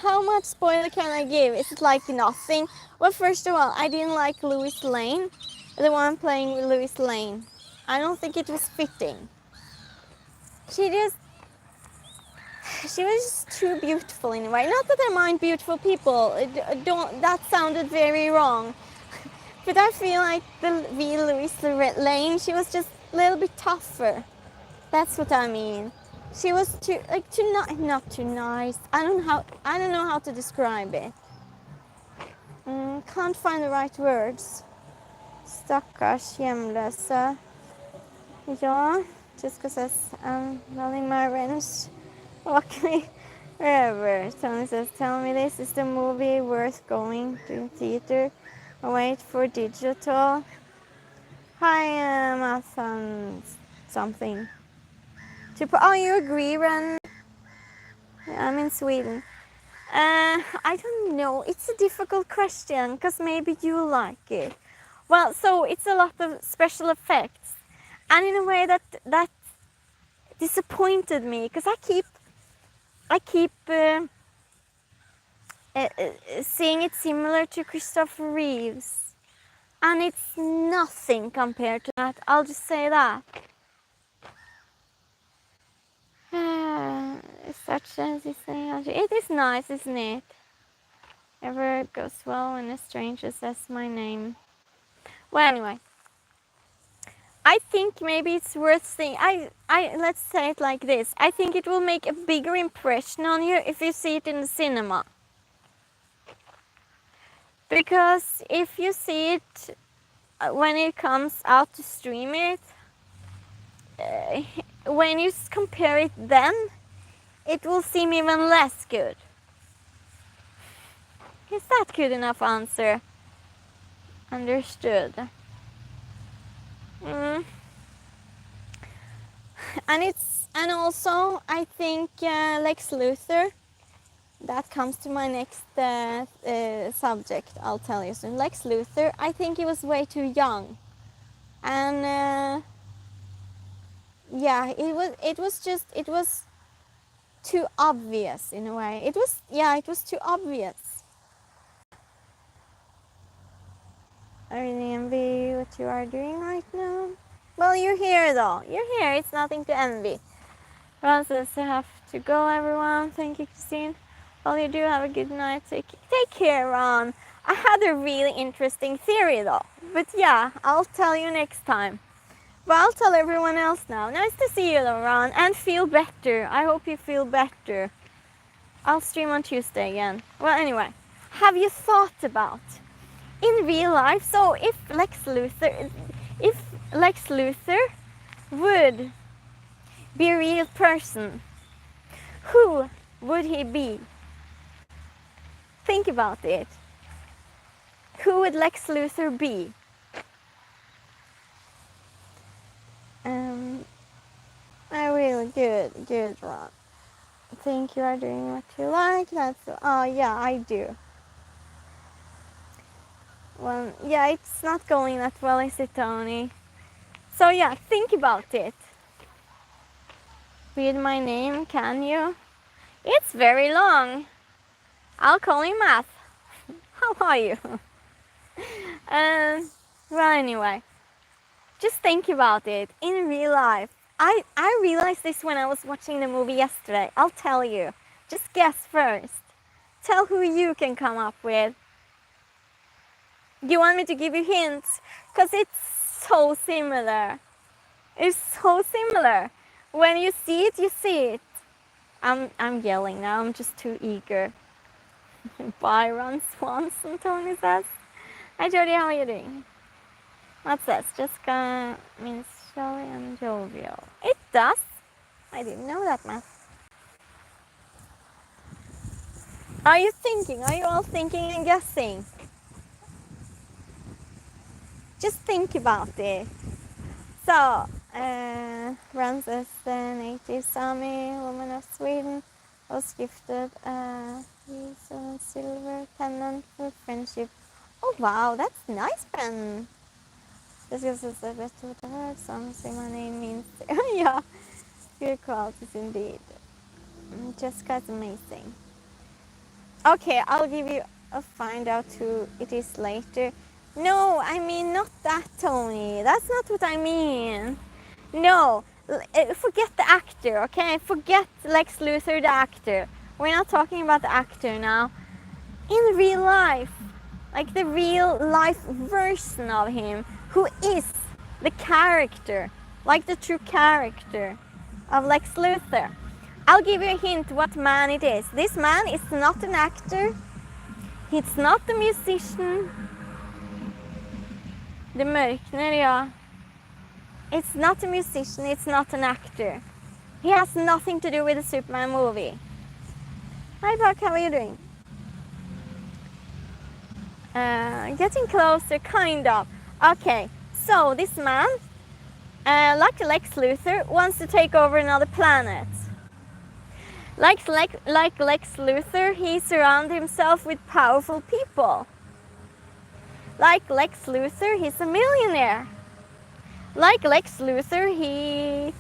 How much spoiler can I give? Is it like nothing? Well, first of all, I didn't like Lois Lane, the one playing with Lois Lane. I don't think it was fitting. She was just too beautiful in a way. Not that I mind beautiful people. That sounded very wrong. But I feel like the real Lois Lane, she was just a little bit tougher. That's what I mean. She was not too nice. I don't know how to describe it. Can't find the right words. Stackars hemlösa. Ja, Jessica says, I'm loving my revenge. Walk me wherever. Tony says, tell me this is the movie worth going to theater. I'll wait for digital. Hi, Mathan something. Oh, you agree, Ren? I'm in Sweden. I don't know. It's a difficult question because maybe you like it. Well, so it's a lot of special effects, and in a way that disappointed me because I keep seeing it similar to Christopher Reeves, and it's nothing compared to that. I'll just say that. It is nice, isn't it? Ever goes well when a stranger says my name. Well, anyway, I think maybe it's worth seeing. Let's say it like this. I think it will make a bigger impression on you if you see it in the cinema. Because if you see it when it comes out to stream it, when you compare it then, it will seem even less good. Is that good enough answer? Understood. And also I think Lex Luthor. That comes to my next subject. I'll tell you soon. Lex Luthor. I think he was way too young, and yeah, it was too obvious in a way. It was too obvious. I really envy what you are doing right now. Well, you're here though. You're here. It's nothing to envy. Francis, I have to go, everyone. Thank you, Christine. Well, you do have a good night. Take care, Ron. I had a really interesting theory though. But yeah, I'll tell you next time. But I'll tell everyone else now. Nice to see you, Lauren, and feel better. I hope you feel better. I'll stream on Tuesday again. Well, anyway, have you thought about in real life? So if Lex Luthor would be a real person, who would he be? Think about it. Who would Lex Luthor be? Really good, Ron. Think you are doing what you like. Oh yeah, I do. Well, yeah, it's not going that well, is it, Tony? So yeah, think about it. Read my name, can you? It's very long. I'll call you Math. How are you? Well, anyway, just think about it. In real life, I realized this when I was watching the movie yesterday. I'll tell you. Just guess first. Tell who you can come up with. Do you want me to give you hints? Because it's so similar. It's so similar. When you see it, you see it. I'm yelling now. I'm just too eager. Byron Swanson, Tony says. Hi Jody, how are you doing? What says? Jessica means jolly and jovial. It does. I didn't know that, man. Are you thinking? Are you all thinking and guessing? Just think about it. So, runs as the native Sami woman of Sweden, was gifted a silver pendant for friendship. Oh wow, that's nice, Ben. This is the best of the word. Some say my name means yeah, good qualities indeed. Jessica is amazing. Okay, I'll give you a find out who it is later. No, I mean not that, Tony. That's not what I mean. No, forget the actor, okay? Forget Lex Luthor, the actor. We're not talking about the actor now. In real life, like the real life version of him, who is the character, like the true character of Lex Luthor. I'll give you a hint what man it is. This man is not an actor. He's not a musician. The Mörkner, yeah. It's not a musician, it's not an actor. He has nothing to do with the Superman movie. Hi Buck, how are you doing? Getting closer, kind of. Okay, so this man, like Lex Luthor, wants to take over another planet. Like Lex Luthor, he surrounds himself with powerful people. Like Lex Luthor, he's a millionaire. Like Lex Luthor, he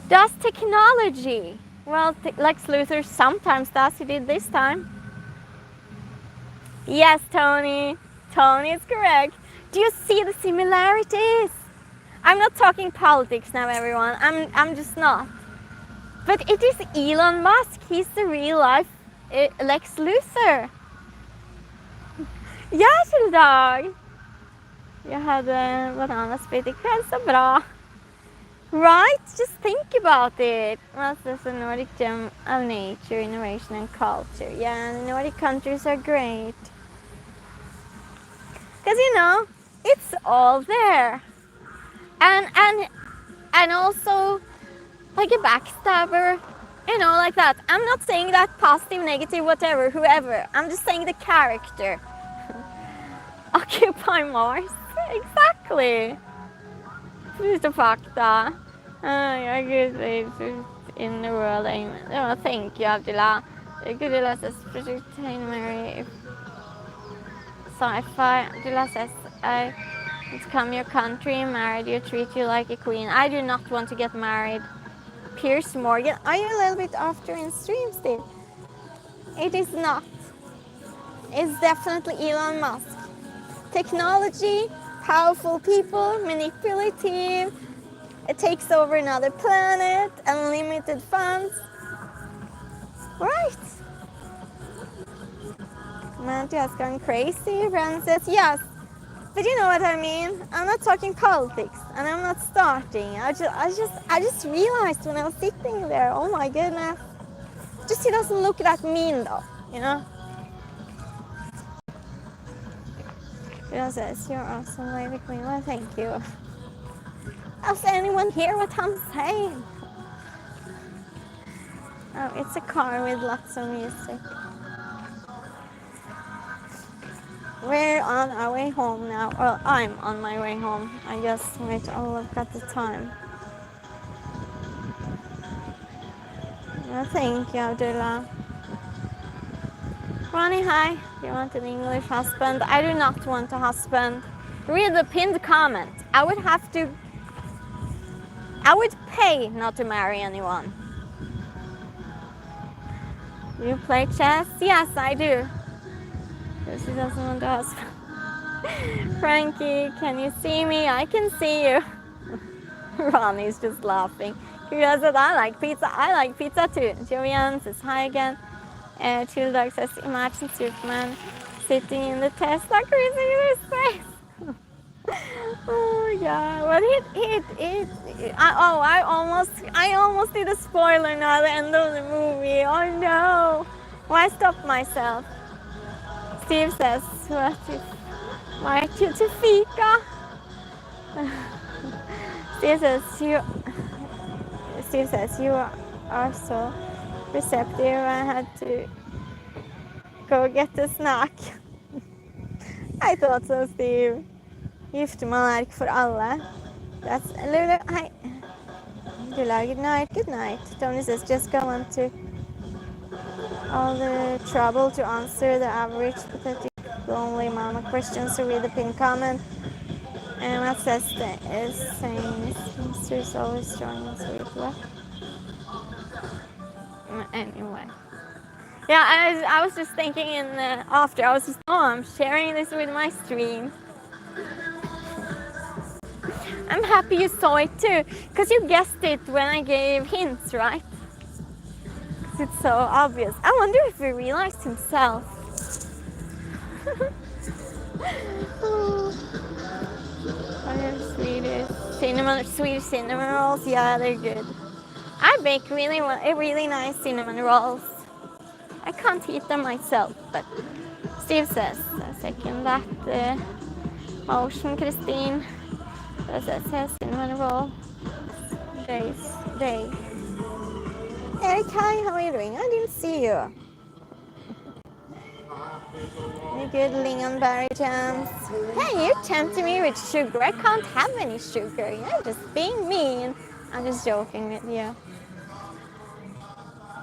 does technology. Well, Lex Luthor sometimes does, he did this time. Yes, Tony. Tony is correct. Do you see the similarities? I'm not talking politics now, everyone. I'm just not. But it is Elon Musk. He's the real life Lex Luthor. Ja, kjelldag. Jag hade banana split ikväll, så bra. Right? Just think about it. Well, there's a Nordic gem of nature, innovation and culture. Yeah, the Nordic countries are great. Because, you know, it's all there. And also, like a backstabber, you know, like that. I'm not saying that positive, negative, whatever, whoever. I'm just saying the character. Occupy Mars. Exactly. Lite fakta. Jag är in the world. Ja, thank you, Abdullah. Abdullah says, project Mary sci-fi. Abdullah says, I would come your country, married you, treat you like a queen. I do not want to get married. Piers Morgan. Are you a little bit after in stream still? It is not. It's definitely Elon Musk. Technology, powerful people, manipulative, it takes over another planet, unlimited funds. Right. Man, just gone crazy. Ren says yes. But you know what I mean? I'm not talking politics, and I'm not starting. I just realized when I was sitting there, oh my goodness. Just he doesn't look that mean though, you know? He says, you're awesome, lady queen. Well, thank you. Does anyone hear what I'm saying? Oh, it's a car with lots of music. We're on our way home now. Well, I'm on my way home. I just wait. Oh, I've got the time. Well, thank you, Abdullah. Ronnie, hi. You want an English husband? I do not want a husband. Read the pinned comment. I would pay not to marry anyone. You play chess? Yes, I do. Because he doesn't want a husband. Frankie, can you see me? I can see you. Ronnie's just laughing. Kira said, I like pizza. I like pizza too. Joanne says hi again. Chill Dog says, imagine Superman sitting in the Tesla cruising in his space. Oh yeah, well I almost did a spoiler now, the end of the movie. Oh no. Why stop myself? Steve says, what if might you to fika? Steve says you are so receptive. I had to go get a snack. I thought so, Steve. Giftermål er ikke for alle. That's Lulu. Hi. Dula, good night. Good night. Tony says just go on to all the trouble to answer the average pathetic lonely mama questions to read the pinned comment. And what says is saying Mr. is always strong and sweet. What? Anyway. Yeah, I was just thinking after I was just I'm sharing this with my stream. I'm happy you saw it too, because you guessed it when I gave hints, right? Because it's so obvious. I wonder if he realized himself. Swedish cinnamon rolls, yeah, they're good. I bake really nice cinnamon rolls. I can't eat them myself, but Steve says, I second that motion, Christine. Says cinnamon roll. Day. Eric, hi, how are you doing? I didn't see you. Any good lingonberry jams? Hey, you're tempting me with sugar. I can't have any sugar. You're just being mean. I'm just joking with you.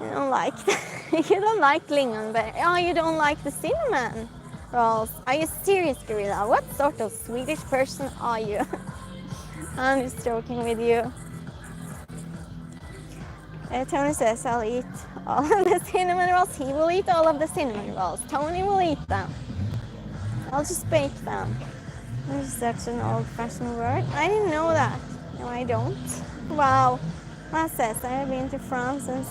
You don't like that. You don't like lingonberry. Oh, you don't like the cinnamon rolls. Are you serious, Gorilla? What sort of Swedish person are you? I'm just joking with you. Tony says I'll eat all of the cinnamon rolls. He will eat all of the cinnamon rolls. Tony will eat them. I'll just bake them. This is such an old-fashioned word. I didn't know that. No, I don't. Wow. Matt says I've been to France and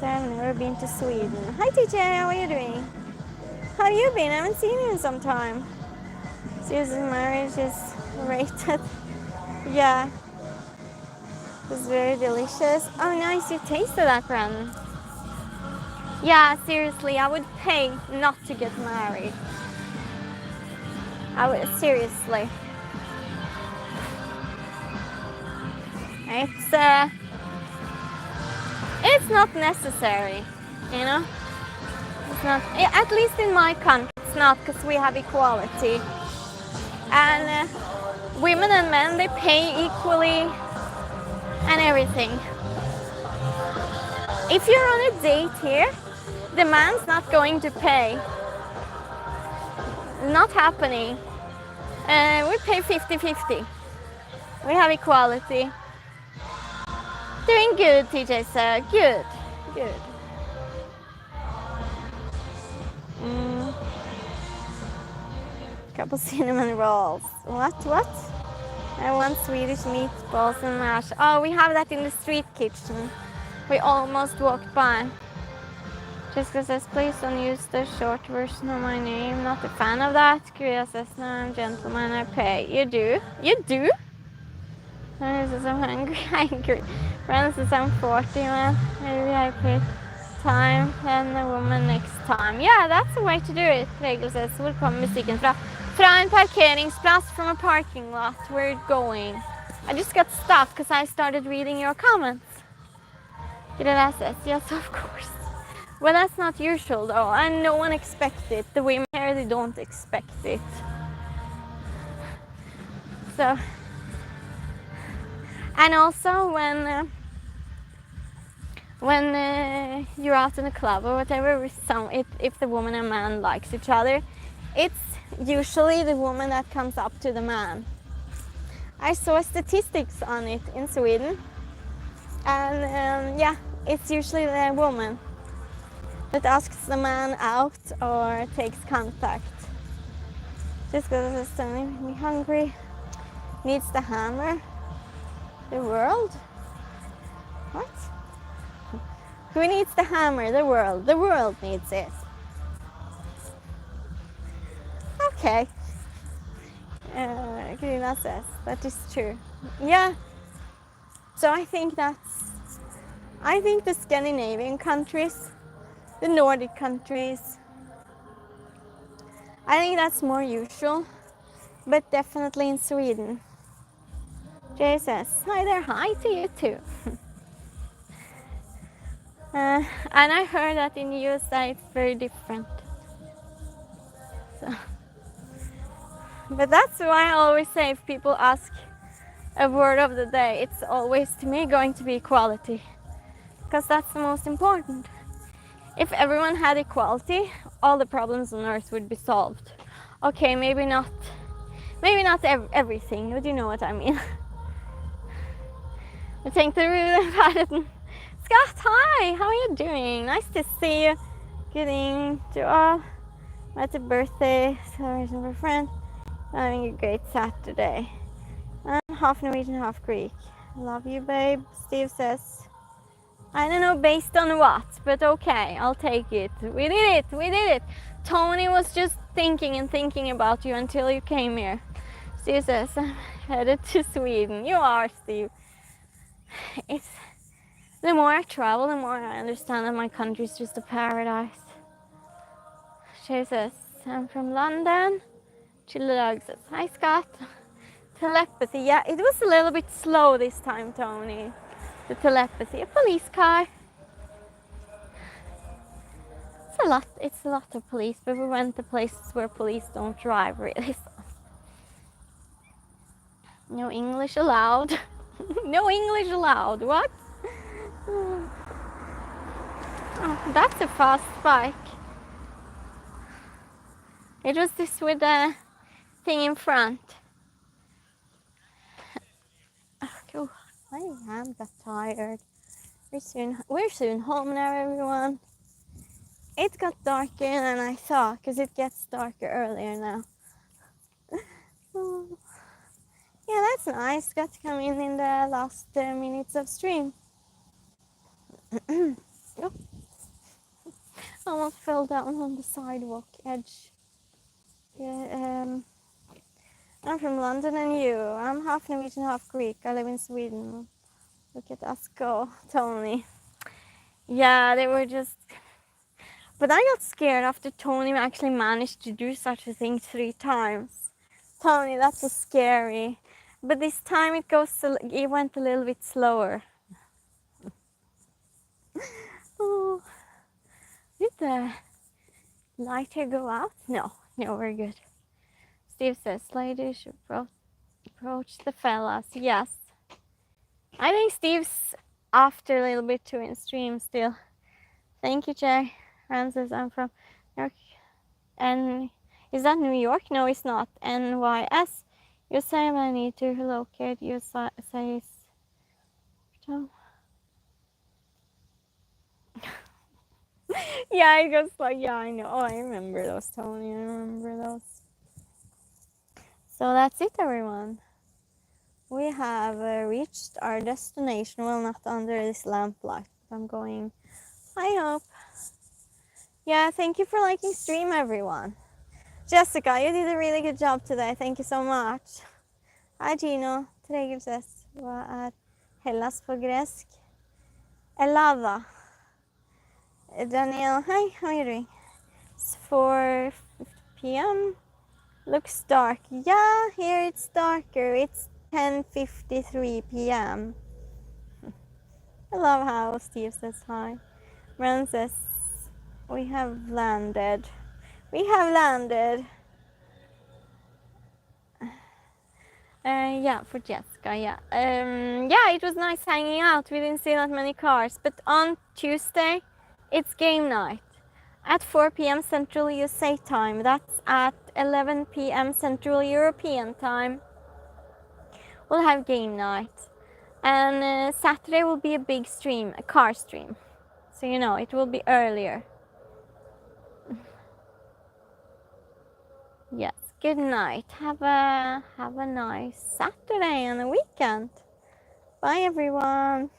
so I've never been to Sweden. Hi TJ, how are you doing? How have you been? I haven't seen you in some time. Susan's marriage is rated. Yeah. It was very delicious. Oh nice, you tasted that, Brandon. Yeah, seriously, I would pay not to get married. I would, seriously. It's not necessary, you know? It's not, at least in my country, it's not, because we have equality. And women and men, they pay equally and everything. If you're on a date here, the man's not going to pay. Not happening. We pay 50-50. We have equality. Doing good, TJ sir. Good. Couple cinnamon rolls. What? I want Swedish meatballs and mash. Oh, we have that in the street kitchen. We almost walked by. Jessica says, please don't use the short version of my name. Not a fan of that. Korea says, no, I'm gentleman, I pay. You do? You do? Someone says, I'm hungry. Angry. Friends says, I'm 40, man. Maybe I pay time and a woman next time. Yeah, that's the way to do it. Regel says, hvor kommer musikken fra? Fra en parkeringsplass, from a parking lot. Where it going? I just got stopped because I started reading your comments. Greta says, yes, of course. Well, that's not usual though, and no one expects it. The women here, they don't expect it. So, and also when you're out in a club or whatever with if the woman and man likes each other, it's usually the woman that comes up to the man. I saw statistics on it in Sweden, and yeah, it's usually the woman that asks the man out or takes contact. Just goes to me hungry, needs the hammer. The world? What? Who needs the hammer? The world. The world needs it. Okay. Karina says that is true. Yeah. So I think the Scandinavian countries, the Nordic countries, I think that's more usual, but definitely in Sweden. Jay says, hi there, hi to you too. And I heard that in the USA it's very different. So, but that's why I always say if people ask a word of the day, it's always to me going to be equality. Because that's the most important. If everyone had equality, all the problems on earth would be solved. Okay, maybe not everything, but you know what I mean. Jag tänkte världen. Scott, hi! How are you doing? Nice to see you. Getting to all. It's a birthday celebration for a friend. Having a great Saturday. I'm half Norwegian, half Greek. Love you, babe. Steve says, I don't know based on what, but okay, I'll take it. We did it, we did it. Tony was just thinking and thinking about you until you came here. Steve says, I'm headed to Sweden. You are, Steve. It's the more I travel, the more I understand that my country is just a paradise. She says, I'm from London. Chilladog says, hi Scott. Telepathy, yeah, it was a little bit slow this time, Tony. The telepathy, a police car. It's a lot of police, but we went to places where police don't drive really. So. No English allowed. No English allowed, what? Oh, that's a fast bike. It was this with the thing in front. Oh, I am that tired. We're soon home now, everyone. It got darker than I thought, because it gets darker earlier now. Oh. Yeah, that's nice. Got to come in the last minutes of stream. Oh. Almost fell down on the sidewalk edge. Yeah, I'm from London and you. I'm half Norwegian, half Greek. I live in Sweden. Look at us go, Tony. Yeah, they were just... But I got scared after Tony actually managed to do such a thing 3 times. Tony, that was scary. But this time it went a little bit slower. Oh. Did the light here go out? No, we're good. Steve says, ladies should approach the fellas. Yes. I think Steve's after a little bit too in stream still. Thank you, Jay. Francis, I'm from New York. And is that New York? No, it's not. NYS. You say I need to relocate. You say yeah, it goes like, yeah, I know. Oh, I remember those, Tony. I remember those. So that's it, everyone. We have reached our destination. Well, not under this lamplight. I'm going, I hope, Yeah, thank you for liking stream, everyone. Jessica, you did a really good job today. Thank you so much. Hi Gino, Tregelses. Hva er Hellas på gresk? Elava. Daniel, hi, how are you doing? It's 4 p.m. Looks dark. Yeah, here it's darker. It's 10:53 p.m. I love how Steve says hi. Ren says, we have landed. We have landed. Yeah, for Jessica, yeah. Yeah, it was nice hanging out. We didn't see that many cars. But on Tuesday, it's game night. At 4 p.m. Central USA time. That's at 11 p.m. Central European time. We'll have game night. And Saturday will be a big stream, a car stream. So you know, it will be earlier. Yes, good night. Have a nice Saturday and a weekend. Bye everyone.